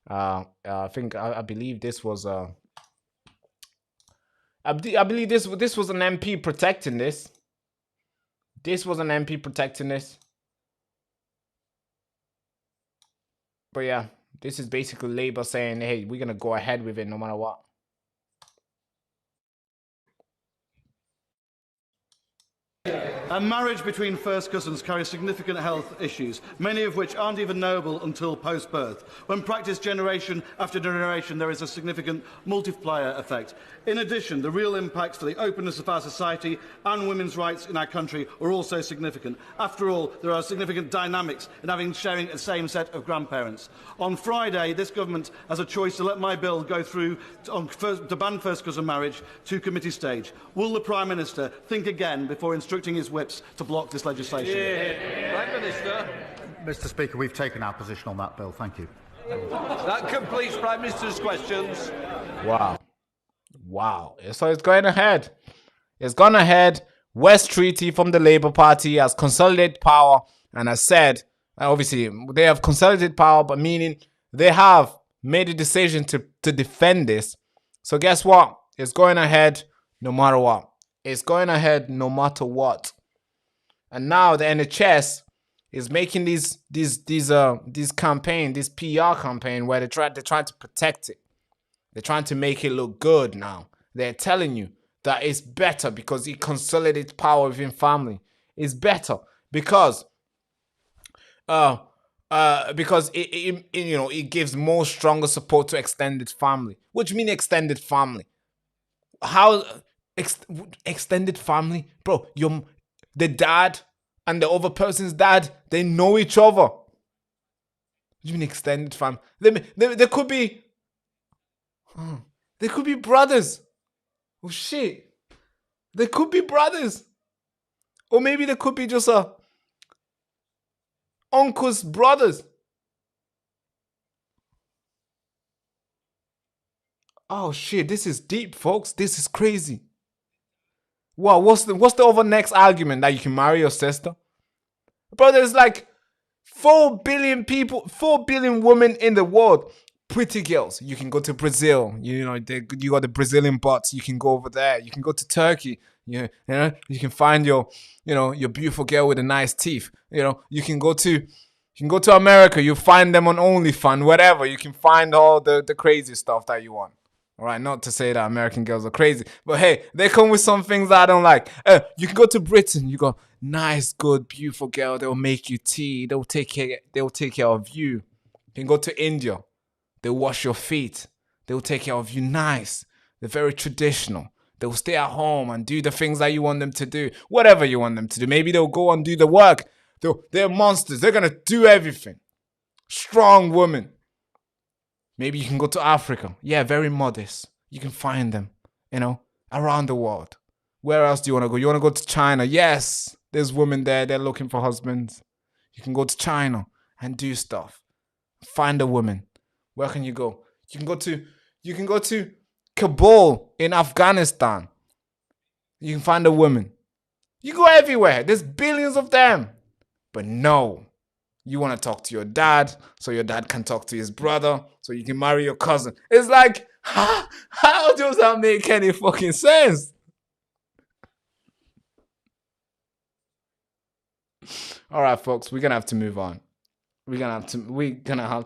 I believe this was I believe this was an MP protecting this. This was an MP protecting this. But yeah, this is basically Labour saying, hey, we're going to go ahead with it no matter what. And marriage between first cousins carries significant health issues, many of which aren't even knowable until post-birth. When practiced generation after generation, there is a significant multiplier effect. In addition, the real impacts for the openness of our society and women's rights in our country are also significant. After all, there are significant dynamics in sharing a same set of grandparents. On Friday, this government has a choice to let my bill go through to ban first cousin marriage to committee stage. Will the Prime Minister think again before instructing his whips to block this legislation? Prime Minister. Mr. Speaker, we've taken our position on that bill. Thank you. That completes Prime Minister's questions. Wow. Wow. So it's going ahead. It's gone ahead. West Treaty from the Labour Party has consolidated power and has said, obviously, they have consolidated power, but meaning they have made a decision to defend this. So guess what? It's going ahead no matter what. It's going ahead no matter what. And now the NHS is making these campaign, this PR campaign where they're trying to protect it. They're trying to make it look good now. They're telling you that it's better because it consolidates power within family. It's better because it gives more stronger support to extended family. Which means extended family. How extended family, bro? The dad and the other person's dad, they know each other. What do you mean extended family? They could be. They could be brothers. Oh shit. They could be brothers. Or maybe they could be just uncle's brothers. Oh shit, this is deep, folks. This is crazy. Wow, what's the other next argument? That you can marry your sister? Bro, there's like 4 billion people, 4 billion women in the world. Pretty girls. You can go to Brazil. You got the Brazilian butts. You can go over there. You can go to Turkey. You can find your beautiful girl with the nice teeth. You can go to America. You find them on OnlyFans, whatever. You can find all the crazy stuff that you want. All right, not to say that American girls are crazy, but hey, they come with some things that I don't like. You can go to Britain. You got nice, good, beautiful girl. They'll make you tea. They'll take care of you. You can go to India. They'll wash your feet. They'll take care of you nice. They're very traditional. They'll stay at home and do the things that you want them to do. Whatever you want them to do. Maybe they'll go and do the work. They're monsters. They're going to do everything. Strong women. Maybe you can go to Africa. Yeah, very modest. You can find them, around the world. Where else do you want to go? You want to go to China? Yes. There's women there. They're looking for husbands. You can go to China and do stuff. Find a woman. Where can you go? You can go to Kabul in Afghanistan. You can find a woman. You go everywhere. There's billions of them. But no. You want to talk to your dad so your dad can talk to his brother so you can marry your cousin. It's like, how does that make any fucking sense? All right, folks, we're going to have to move on. We're going to have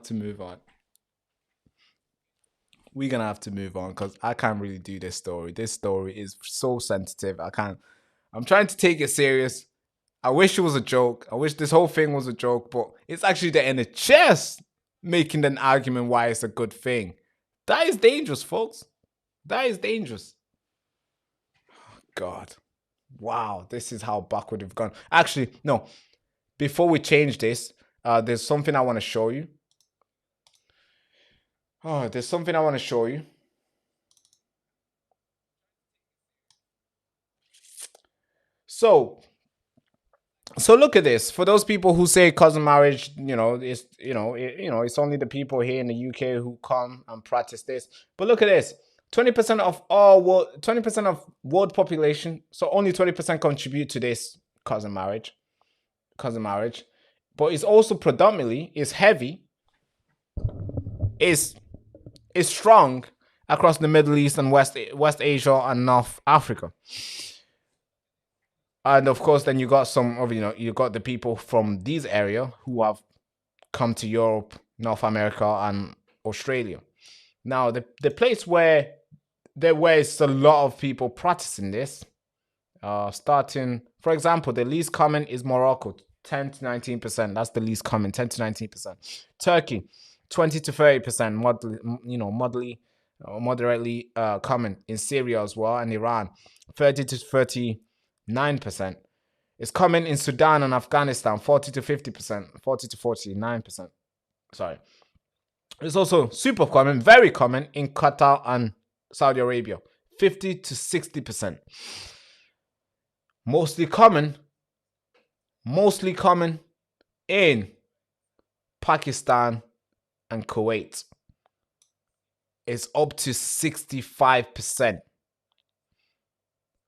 to move on. We're going to have to move on because I can't really do this story. This story is so sensitive. I'm trying to take it serious. I wish it was a joke. I wish this whole thing was a joke, but it's actually the NHS making an argument why it's a good thing. That is dangerous, folks. That is dangerous. Oh, God. Wow, this is how backward we've gone. Actually, no. Before we change this, there's something I want to show you. Oh, there's something I want to show you. So look at this. For those people who say cousin marriage, it's only the people here in the UK who come and practice this. But look at this. 20% of world population, so only 20% contribute to this cousin marriage. But it's also predominantly, it's heavy, is strong across the Middle East and West Asia and North Africa. And of course, then you got you got the people from these areas who have come to Europe, North America, and Australia. Now, the place where there was a lot of people practicing this, Starting, for example, the least common is Morocco, 10 to 19%. That's the least common, 10 to 19%. Turkey, 20 to 30%, moderately common. In Syria as well, and Iran, 30 to 39%. It's common in Sudan and Afghanistan, 40 to 50%, 40 to 49%. Sorry. It's also super common, very common in Qatar and Saudi Arabia, 50 to 60%. Mostly common in Pakistan and Kuwait. It's up to 65%.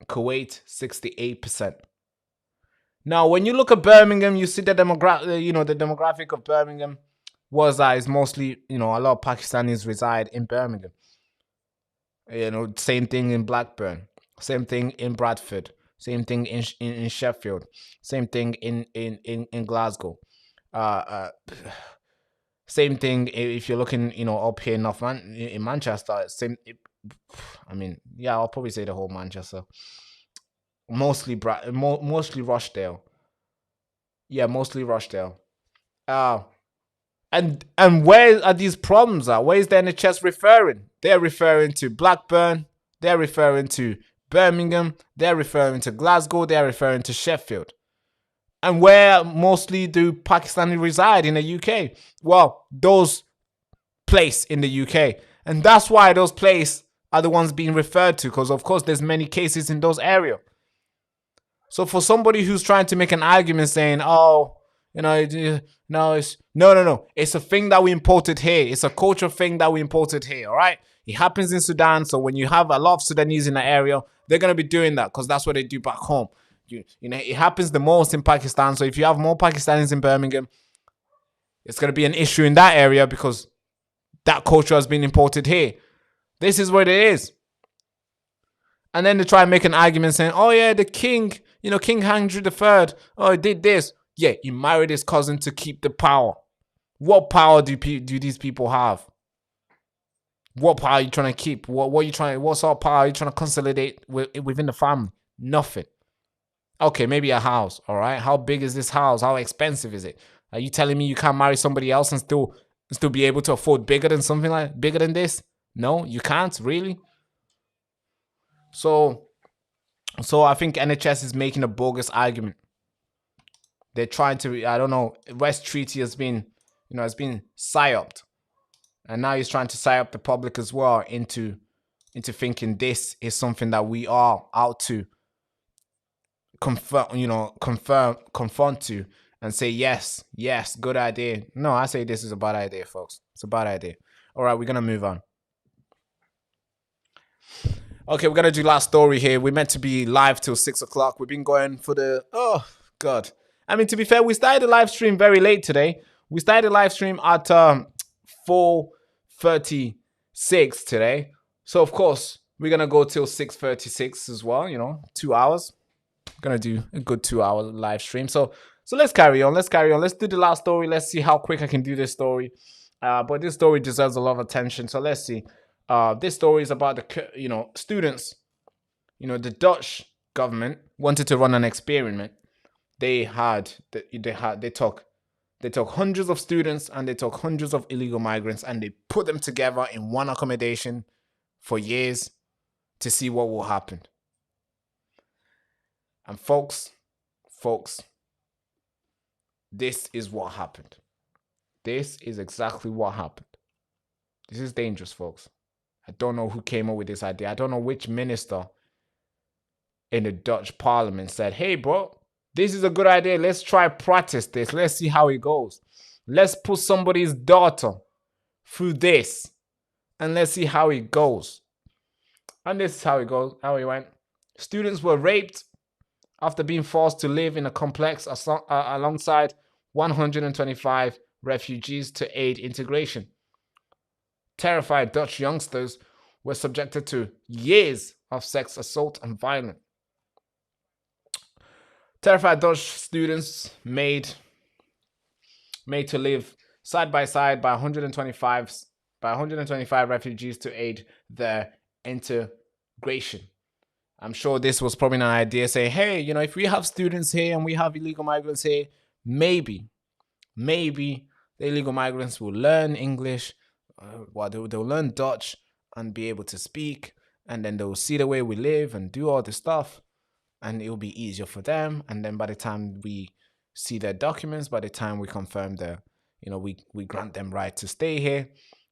Kuwait, 68%. Now, when you look at Birmingham, you see the demographic of Birmingham was that it's mostly, a lot of Pakistanis reside in Birmingham. Same thing in Blackburn, same thing in Bradford, same thing in Sheffield, same thing in Glasgow. Same thing if you're looking, up here in Manchester. I'll probably say the whole Manchester. Mostly Rochdale. Yeah, mostly Rochdale. And where are these problems at? Where is the NHS referring? They're referring to Blackburn. They're referring to Birmingham. They're referring to Glasgow. They're referring to Sheffield. And where mostly do Pakistani reside in the UK? Well, those places in the UK. And that's why those places are the ones being referred to, because of course there's many cases in those areas. So for somebody who's trying to make an argument saying, no, it's no. It's a thing that we imported here. It's a cultural thing that we imported here, all right? It happens in Sudan, so when you have a lot of Sudanese in the area, they're going to be doing that because that's what they do back home. It happens the most in Pakistan, so if you have more Pakistanis in Birmingham, it's going to be an issue in that area because that culture has been imported here. This is what it is. And then they try and make an argument saying, oh yeah, the king, King Henry III, oh, he did this. Yeah, he married his cousin to keep the power. What power do these people have? What power are you trying to keep? What sort of power are you trying to consolidate within the family? Nothing. Okay, maybe a house, all right? How big is this house? How expensive is it? Are you telling me you can't marry somebody else and still be able to afford bigger than this? No, you can't, really? So I think NHS is making a bogus argument. They're trying to, I don't know, West Treaty has been psyoped. And now he's trying to psyop the public as well into thinking this is something that we are out to confront to and say, yes, good idea. No, I say this is a bad idea, folks. It's a bad idea. All right, we're going to move on. Okay, we're going to do last story here. We're meant to be live till 6 o'clock. We've been going for oh, God. I mean, to be fair, we started the live stream very late today. We started the live stream at 4:36 today. So, of course, we're going to go till 6:36 as well, 2 hours. Going to do a good 2-hour live stream. So let's carry on. Let's do the last story. Let's see how quick I can do this story. But this story deserves a lot of attention. So let's see. This story is about the students. The Dutch government wanted to run an experiment. They took hundreds of students and they took hundreds of illegal migrants and they put them together in one accommodation for years to see what will happen. And folks, this is what happened. This is exactly what happened. This is dangerous, folks. I don't know who came up with this idea. I don't know which minister in the Dutch parliament said, hey, bro, this is a good idea. Let's try practice this. Let's see how it goes. Let's put somebody's daughter through this and let's see how it goes. And this is how it went. Students were raped after being forced to live in a complex alongside 125 refugees to aid integration. Terrified Dutch youngsters were subjected to years of sex assault and violence. Terrified Dutch students made to live side by side by 125 refugees to aid their integration. I'm sure this was probably an idea. Say, hey, you know, if we have students here and we have illegal migrants here, maybe the illegal migrants will learn English, they'll learn Dutch and be able to speak, and then they'll see the way we live and do all the stuff, and it'll be easier for them. And then by the time we see their documents, by the time we confirm their, you know, we grant them right to stay here,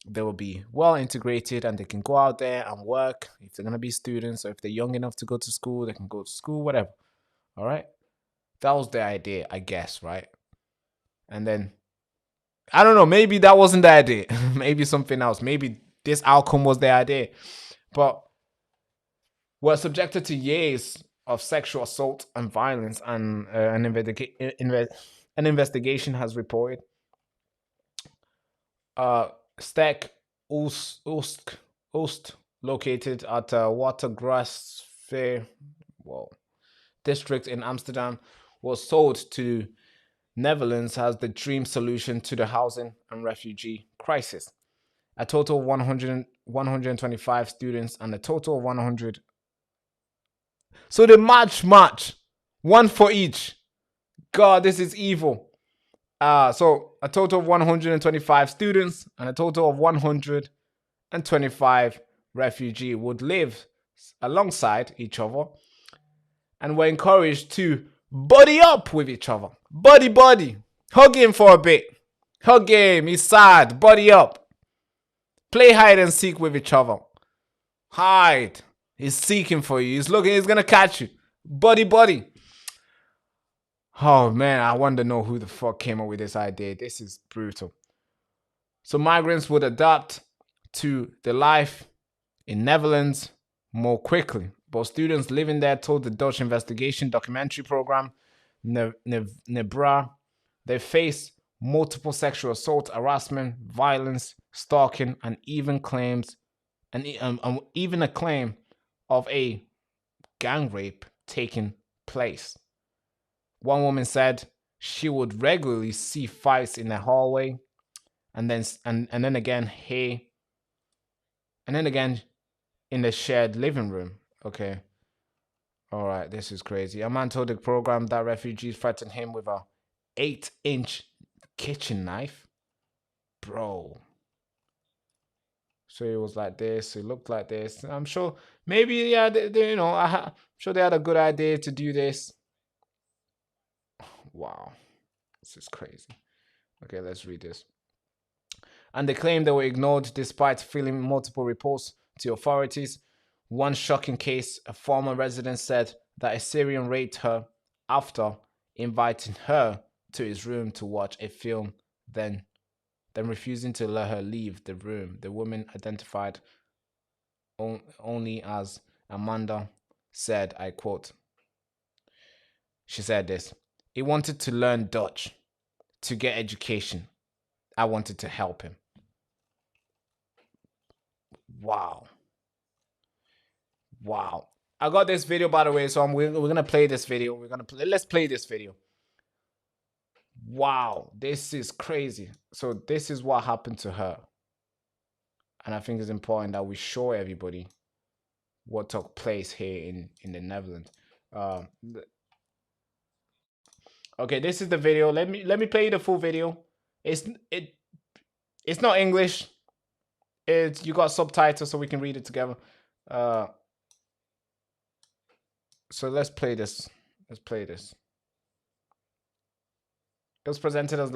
they will be well integrated and they can go out there and work if they're going to be students, or if they're young enough to go to school, they can go to school, whatever. All right. That was the idea, I guess, right? And then, I don't know, maybe that wasn't the idea. Maybe something else. Maybe this outcome was the idea. But we're subjected to years of sexual assault and violence, and an investigation has reported. Stek Oost, located at Watergraafsmeer district in Amsterdam, was sold to Netherlands as the dream solution to the housing and refugee crisis. A total of 125 students and a total of 100. So they match, one for each. God, this is evil. So a total of 125 students and a total of 125 refugees would live alongside each other and were encouraged to buddy up with each other. Buddy. Hug him for a bit. Hug him. He's sad. Buddy up. Play hide and seek with each other. Hide. He's seeking for you. He's looking. He's going to catch you. Buddy. Oh, man. I want to know who the fuck came up with this idea. This is brutal. So migrants would adapt to the life in Netherlands more quickly. But students living there told the Dutch investigation documentary program Nebra they face multiple sexual assault, harassment, violence, stalking, and even a claim of a gang rape taking place. One woman said she would regularly see fights in the hallway, and then again in the shared living room. Okay. All right, this is crazy. A man told the program that refugees threatened him with a 8-inch kitchen knife. Bro. So it was like this. It looked like this. I'm sure maybe, yeah, I'm sure they had a good idea to do this. Wow. This is crazy. Okay, let's read this. And they claim they were ignored despite filing multiple reports to authorities. One shocking case, a former resident said that a Syrian raped her after inviting her to his room to watch a film, then refusing to let her leave the room. The woman, identified only as Amanda, said, I quote, she said this: he wanted to learn Dutch, to get education. I wanted to help him. Wow. I got this video, by the way, so we're gonna play this video. Let's play this video. Wow, this is crazy. So this is what happened to her. And I think it's important that we show everybody what took place here in the Netherlands. Okay, this is the video. Let me play you the full video. It's not English. You got subtitles so we can read it together. So let's play this. Let's play this. It was presented as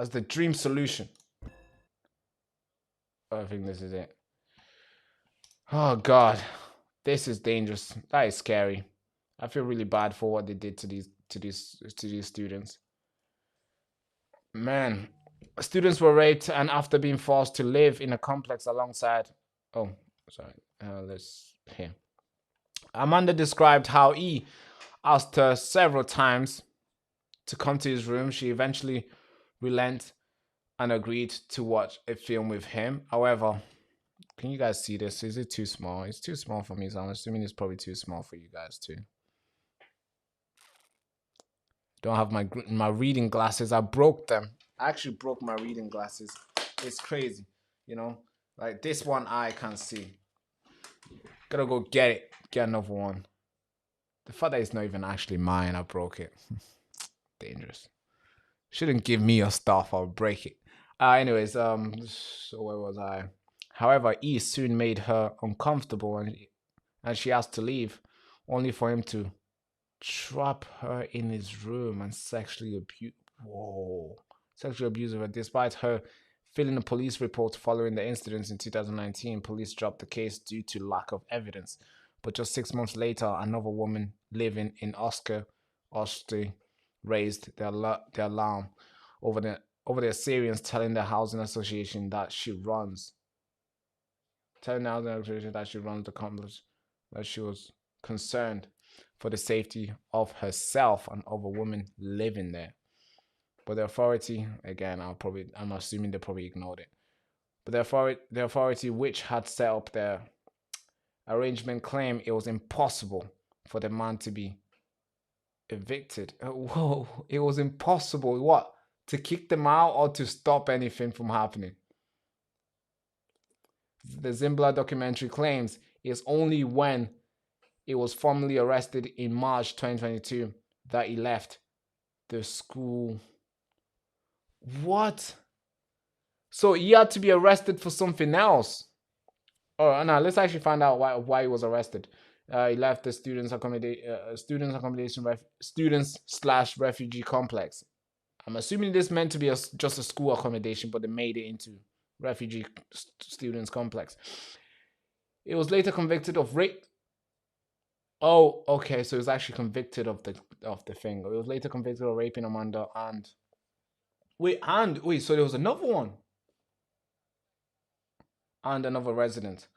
the dream solution. I think this is it. Oh God, this is dangerous. That is scary. I feel really bad for what they did to these students. Man, students were raped and after being forced to live in a complex alongside. Oh, sorry. Let's hear. Amanda described how he asked her several times to come to his room. She eventually relented and agreed to watch a film with him. However, can you guys see this? Is it too small? It's too small for me, so I'm assuming it's probably too small for you guys too. Don't have my reading glasses. I broke them. I actually broke my reading glasses. It's crazy, you know? Like this one eye can't see. Gotta go get it. Get another one. The fact that it's not even actually mine, I broke it. Dangerous. Shouldn't give me your stuff, I'll break it. Anyways, so where was I? However, E soon made her uncomfortable and she asked to leave, only for him to trap her in his room and sexually abuse her. Despite her filing a police report following the incidents in 2019, police dropped the case due to lack of evidence. But just 6 months later, another woman living in Austria raised their alarm over the Assyrians telling the housing association that she runs. The complex, that she was concerned for the safety of herself and other women living there. But the authority, again, I'm assuming they probably ignored it. But the authority which had set up their arrangement claimed it was impossible for the man to be evicted. Whoa, it was impossible. What? To kick them out or to stop anything from happening? The Zimbabwe documentary claims it's only when he was formally arrested in March 2022 that he left the school. What? So he had to be arrested for something else. Oh no, let's actually find out why he was arrested. He left the students/refugee complex. I'm assuming this meant to be just a school accommodation, but they made it into refugee students complex. It was later convicted of rape. Oh, okay, so he was actually convicted of the thing. It was later convicted of raping Amanda and wait, so there was another one. And another resident,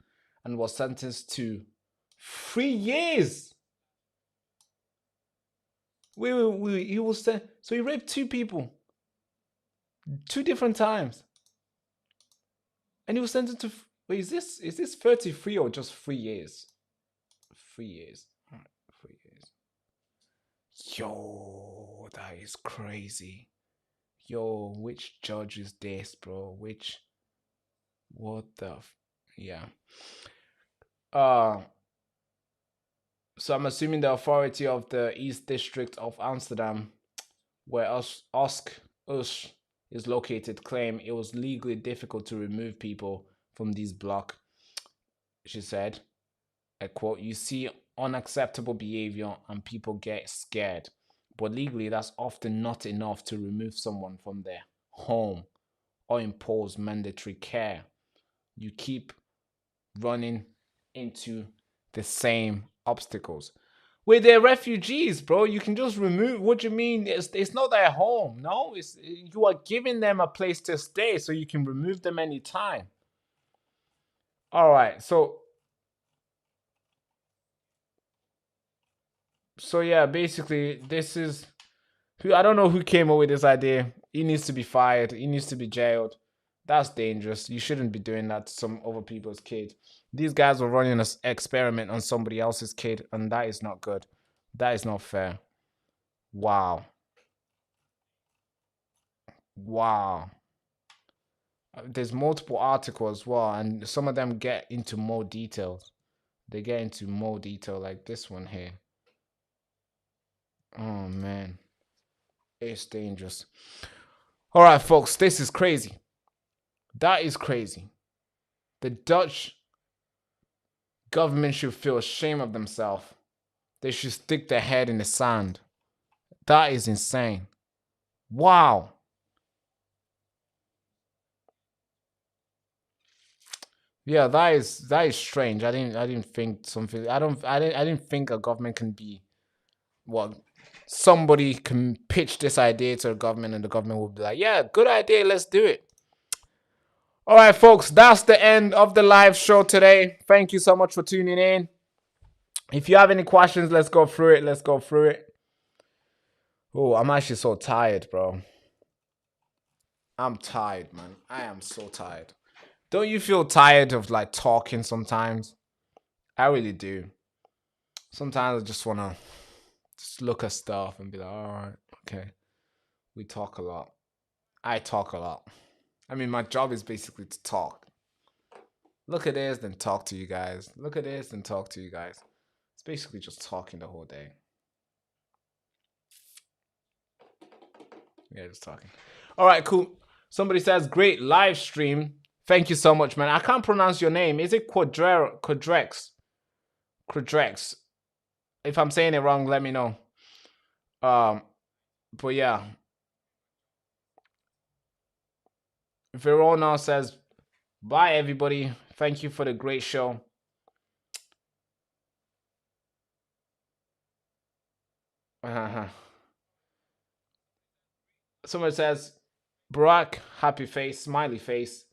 and was sentenced to 3 years. Wait, he was so he raped 2 people 2 different times, and he was sentenced to wait. Is this 33 or just 3 years? 3 years. All right, 3 years. Yo, that is crazy. Yo, which judge is this, bro? What the yeah. So I'm assuming the authority of the East District of Amsterdam, where Usk is located, claim it was legally difficult to remove people from these blocks. She said, I quote, "You see unacceptable behavior and people get scared, but legally that's often not enough to remove someone from their home or impose mandatory care. You keep running into the same obstacles." Wait, they're refugees, bro. You can just remove. What do you mean? It's not their home. No, you are giving them a place to stay, so you can remove them anytime. All right, so yeah, basically this is I don't know who came up with this idea. He needs to be fired. He needs to be jailed. That's dangerous. You shouldn't be doing that to some other people's kid. These guys were running an experiment on somebody else's kid, and that is not good. That is not fair. Wow. Wow. There's multiple articles as well, and some of them get into more details. They get into more detail, like this one here. Oh, man. It's dangerous. All right, folks, this is crazy. That is crazy. The Dutch government should feel ashamed of themselves. They should stick their head in the sand. That is insane. Wow. Yeah, that is strange. I didn't think something. I didn't think a government can be somebody can pitch this idea to a government and the government will be like, yeah, good idea, let's do it. All right, folks, that's the end of the live show today. Thank you so much for tuning in. If you have any questions, let's go through it. Oh, I'm actually so tired, bro. I'm tired, man. I am so tired. Don't you feel tired of talking sometimes? I really do. Sometimes I just want to look at stuff and be like, all right, okay. We talk a lot. I talk a lot. I mean, my job is basically to talk. Look at this, then talk to you guys. Look at this, then talk to you guys. It's basically just talking the whole day. Yeah, just talking. All right, cool. Somebody says, great live stream. Thank you so much, man. I can't pronounce your name. Is it Quadrex? Quadrex. If I'm saying it wrong, let me know. But yeah. Verona says, bye, everybody. Thank you for the great show. Someone says, Barack, happy face, smiley face.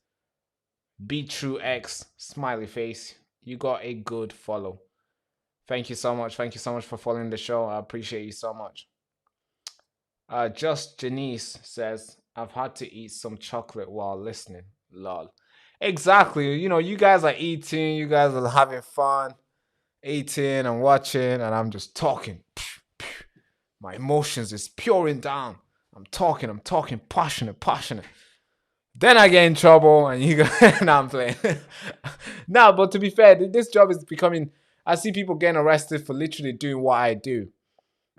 Be true X, smiley face. You got a good follow. Thank you so much. Thank you so much for following the show. I appreciate you so much. Just Janice says, I've had to eat some chocolate while listening. Lol. Exactly. You know, you guys are eating. You guys are having fun. Eating and watching. And I'm just talking. My emotions is pouring down. I'm talking. Passionate. Then I get in trouble and you go, nah, I'm playing. Nah, but to be fair, this job is becoming, I see people getting arrested for literally doing what I do.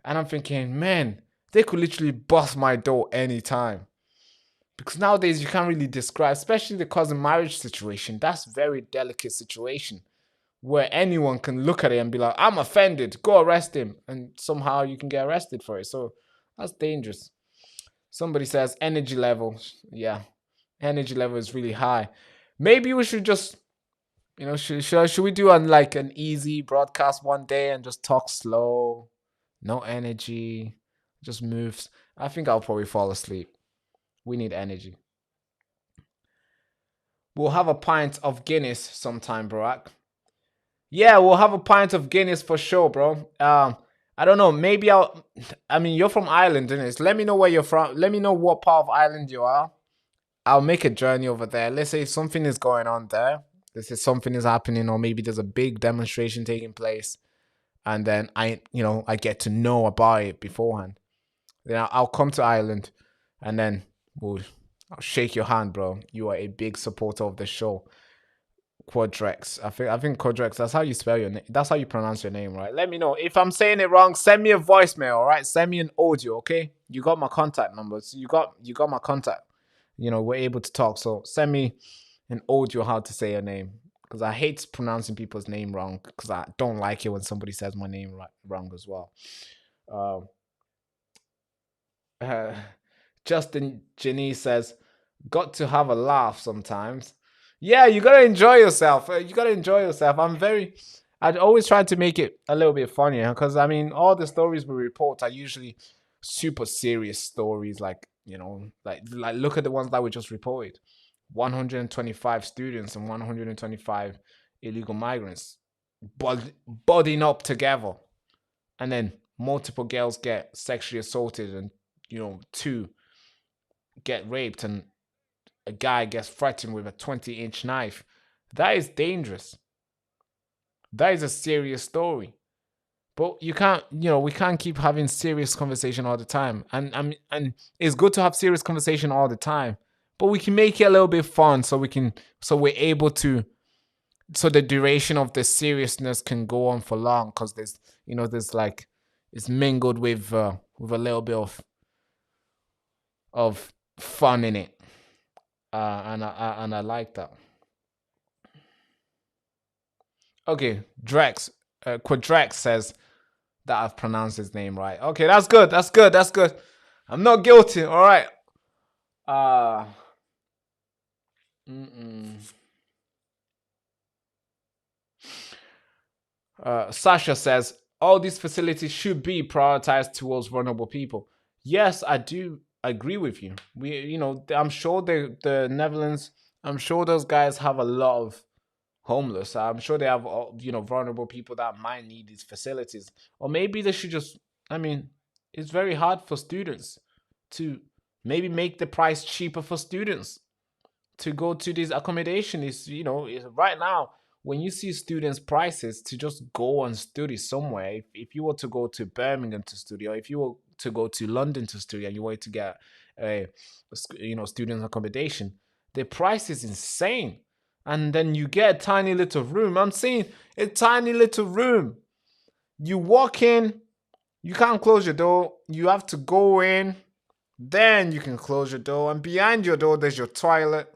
And I'm thinking, man, they could literally bust my door anytime. Because nowadays you can't really describe, especially the cousin marriage situation. That's a very delicate situation where anyone can look at it and be like, I'm offended, go arrest him. And somehow you can get arrested for it. So that's dangerous. Somebody says energy level. Yeah, energy level is really high. Maybe we should just, you know, should we do like an easy broadcast one day and just talk slow? No energy, just moves. I think I'll probably fall asleep. We need energy. We'll have a pint of Guinness sometime, Barack. Yeah, we'll have a pint of Guinness for sure, bro. I don't know. Maybe you're from Ireland, isn't it? Let me know where you're from. Let me know what part of Ireland you are. I'll make a journey over there. Let's say something is going on there. Let's say something is happening, or maybe there's a big demonstration taking place. And then I get to know about it beforehand. Then I'll come to Ireland, and then I'll shake your hand, bro. You are a big supporter of the show. Quadrex. I think Quadrex, that's how you spell your name. That's how you pronounce your name, right? Let me know. If I'm saying it wrong, send me a voicemail, all right? Send me an audio, okay? You got my contact numbers. You got my contact. You know, we're able to talk. So send me an audio how to say your name. Because I hate pronouncing people's name wrong. Because I don't like it when somebody says my name wrong as well. Justin Janice says, got to have a laugh sometimes. Yeah, you gotta enjoy yourself. I'd always try to make it a little bit funnier because all the stories we report are usually super serious stories. Like look at the ones that we just reported: 125 students and 125 illegal migrants budding up together, and then multiple girls get sexually assaulted, and 2 get raped, and a guy gets threatened with a 20-inch knife. That is dangerous. That is a serious story. But you can't, we can't keep having serious conversation all the time. And it's good to have serious conversation all the time. But we can make it a little bit fun so we're able to, so the duration of the seriousness can go on for long, because there's it's mingled with a little bit of fun in it. And I like that. Okay, Quadrex says that I've pronounced his name right. Okay, that's good. I'm not guilty. All right. Sasha says all these facilities should be prioritized towards vulnerable people. Yes, I do agree with you. I'm sure the Netherlands, I'm sure those guys have a lot of homeless. I'm sure they have vulnerable people that might need these facilities. Or maybe they should just, it's very hard for students to maybe make the price cheaper for students to go to this accommodation. Is right now when you see students' prices to just go and study somewhere, if you were to go to Birmingham to study, or if you were to go to London to study and you wanted to get a student accommodation, the price is insane. And then you get a tiny little room. I'm saying a tiny little room. You walk in, you can't close your door. You have to go in, then you can close your door. And behind your door, there's your toilet.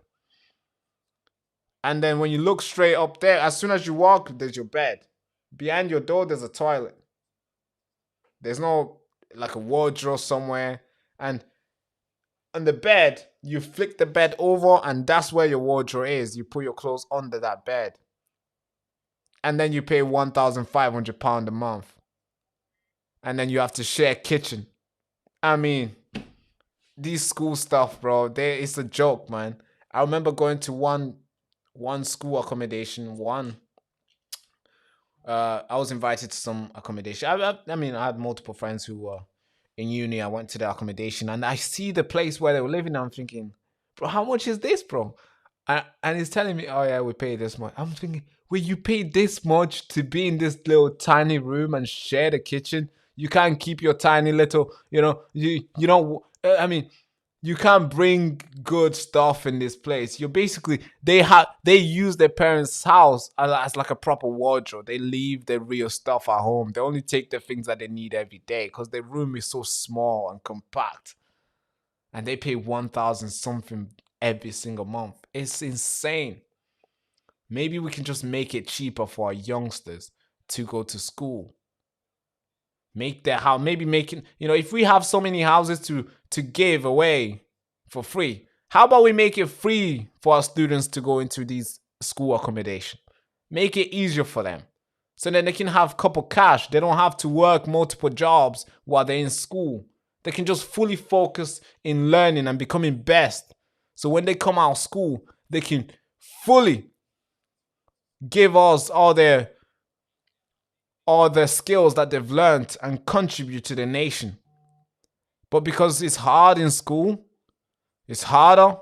And then when you look straight up there, as soon as you walk, there's your bed. Behind your door, there's a toilet. There's no like a wardrobe somewhere. And on the bed, you flick the bed over and that's where your wardrobe is. You put your clothes under that bed. And then you pay £1,500 a month. And then you have to share a kitchen. I mean, these school stuff, bro, it's a joke, man. I remember going to one school accommodation. I was invited to some accommodation. I mean, I had multiple friends who were in uni. I went to the accommodation and I see the place where they were living. I'm thinking, bro, how much is this, bro? And he's telling me, oh yeah, we pay this much. I'm thinking, well, you paid this much to be in this little tiny room and share the kitchen? You can't keep your tiny little, I mean, you can't bring good stuff in this place. You're basically, they use their parents' house as like a proper wardrobe. They leave their real stuff at home. They only take the things that they need every day because their room is so small and compact. And they pay 1,000 something every single month. It's insane. Maybe we can just make it cheaper for our youngsters to go to school. Make their house, maybe making, if we have so many houses to give away for free, how about we make it free for our students to go into these school accommodation? Make it easier for them. So then they can have a couple cash. They don't have to work multiple jobs while they're in school. They can just fully focus in learning and becoming best. So when they come out of school, they can fully give us all the skills that they've learned and contribute to the nation. But because it's hard in school, it's harder.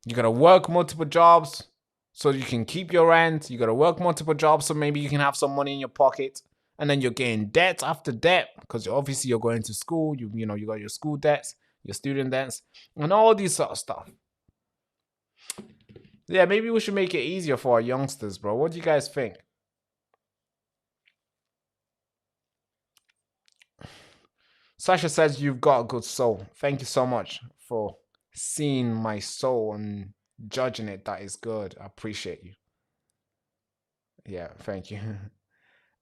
You gotta work multiple jobs so you can keep your rent. You gotta work multiple jobs so maybe you can have some money in your pocket. And then you're getting debt after debt because obviously you're going to school. You got your school debts, your student debts, and all these sort of stuff. Yeah, maybe we should make it easier for our youngsters, bro. What do you guys think? Sasha says you've got a good soul. Thank you so much for seeing my soul and judging it. That is good. I appreciate you. Yeah, thank you.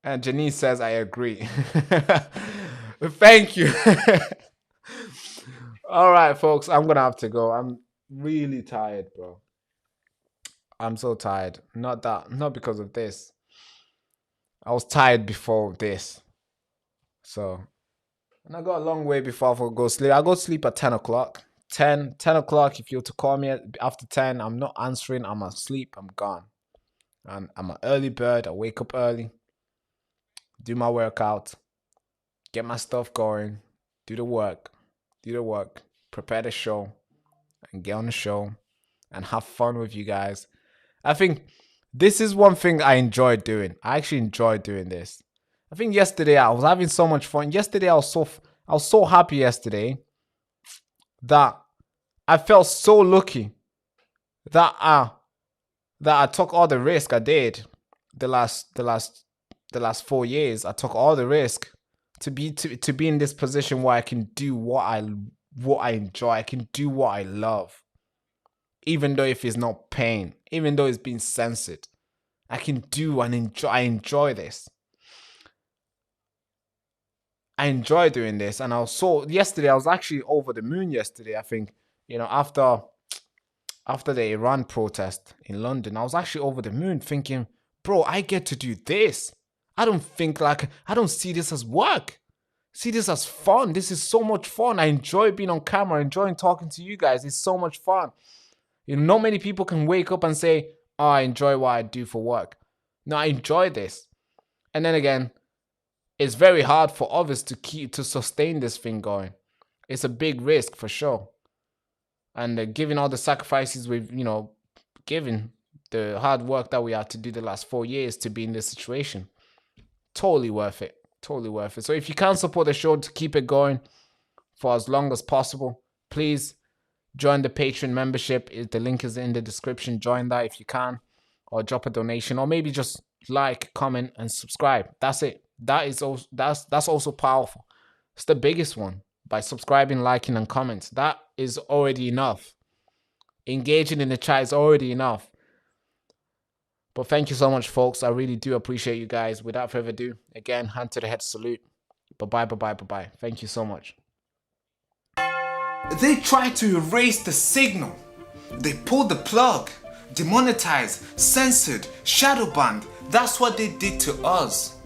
And Janice says I agree. Thank you. All right, folks, I'm gonna have to go. I'm really tired, bro. I'm so tired. Not because of this. I was tired before this. So, and I got a long way before I go sleep. I go to sleep at 10 o'clock. 10 o'clock, if you were to call me after 10, I'm not answering. I'm asleep. I'm gone. And I'm an early bird. I wake up early. Do my workout. Get my stuff going. Do the work. Prepare the show. And get on the show. And have fun with you guys. I think this is one thing I enjoy doing. I actually enjoy doing this. I think yesterday I was having so much fun. Yesterday I was so happy yesterday that I felt so lucky that I took all the risk I did the last 4 years. I took all the risk to be in this position where I can do what I enjoy. I can do what I love. Even though if it's not pain, even though it's being censored, I can do and enjoy. I enjoy this. I enjoy doing this, and yesterday I was actually over the moon. Yesterday, I think after the Iran protest in London, I was actually over the moon, thinking, bro, I get to do this. I don't see this as work. See this as fun. This is so much fun. I enjoy being on camera, enjoying talking to you guys. It's so much fun. Not many people can wake up and say, oh, I enjoy what I do for work. No, I enjoy this. And then again, it's very hard for others to sustain this thing going. It's a big risk for sure. And given all the sacrifices we've, given, the hard work that we had to do the last 4 years to be in this situation, totally worth it. Totally worth it. So if you can support the show to keep it going for as long as possible, please Join the Patreon membership. The link is in the description. Join that if you can, or drop a donation, or maybe just like, comment, and subscribe. That's it. That's also powerful. It's the biggest one. By subscribing, liking, and comments, that is already enough. Engaging in the chat is already enough. But thank you so much, folks. I really do appreciate you guys. Without further ado, again, hand to the head salute. Bye-bye, bye-bye, bye-bye. Thank you so much. They tried to erase the signal. They pulled the plug, demonetized, censored, shadow banned. That's what they did to us.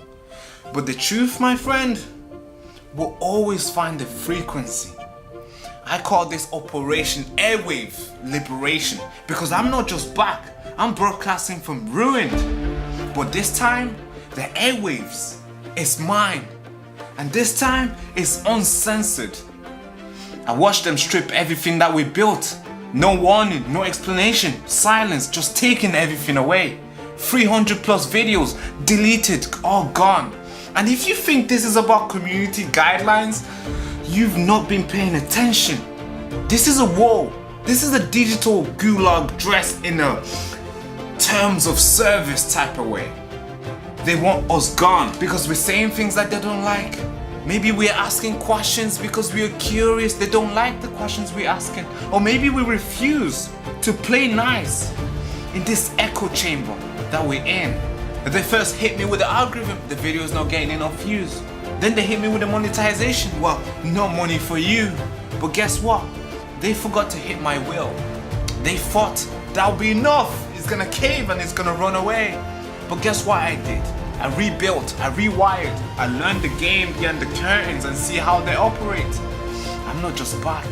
But the truth, my friend, will always find the frequency. I call this Operation Airwave Liberation because I'm not just back. I'm broadcasting from ruined. But this time, the airwaves is mine. And this time, it's uncensored. I watched them strip everything that we built. No warning, no explanation, silence, just taking everything away. 300 plus videos deleted, all gone. And if you think this is about community guidelines, you've not been paying attention. This is a war. This is a digital gulag dressed in a terms of service type of way. They want us gone because we're saying things that they don't like. Maybe we're asking questions because we're curious. They don't like the questions we're asking. Or maybe we refuse to play nice in this echo chamber that we're in. They first hit me with the algorithm. The video is not getting enough views. Then they hit me with the monetization. Well, no money for you. But guess what? They forgot to hit my will. They thought that'll be enough. It's gonna cave and it's gonna run away. But guess what I did? I rebuilt, I rewired, I learned the game behind the curtains and see how they operate. I'm not just back.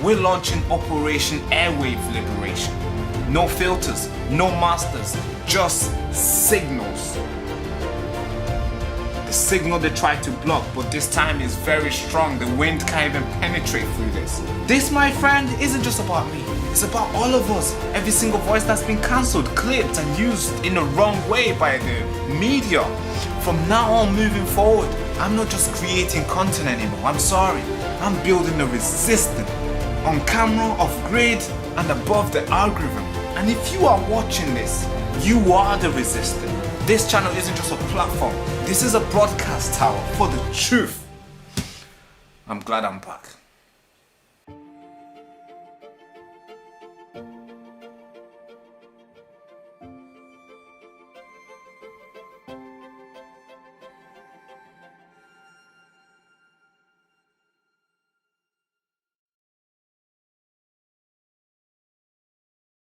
We're launching Operation Airwave Liberation. No filters, no masters, just signals. The signal they tried to block, but this time is very strong. The wind can't even penetrate through this. This, my friend, isn't just about me. It's about all of us. Every single voice that's been cancelled, clipped, and used in the wrong way by the media. From now on, moving forward, I'm not just creating content anymore. I'm sorry. I'm building a resistance on camera, off grid, and above the algorithm. And if you are watching this, you are the resistance. This channel isn't just a platform. This is a broadcast tower for the truth. I'm glad I'm back.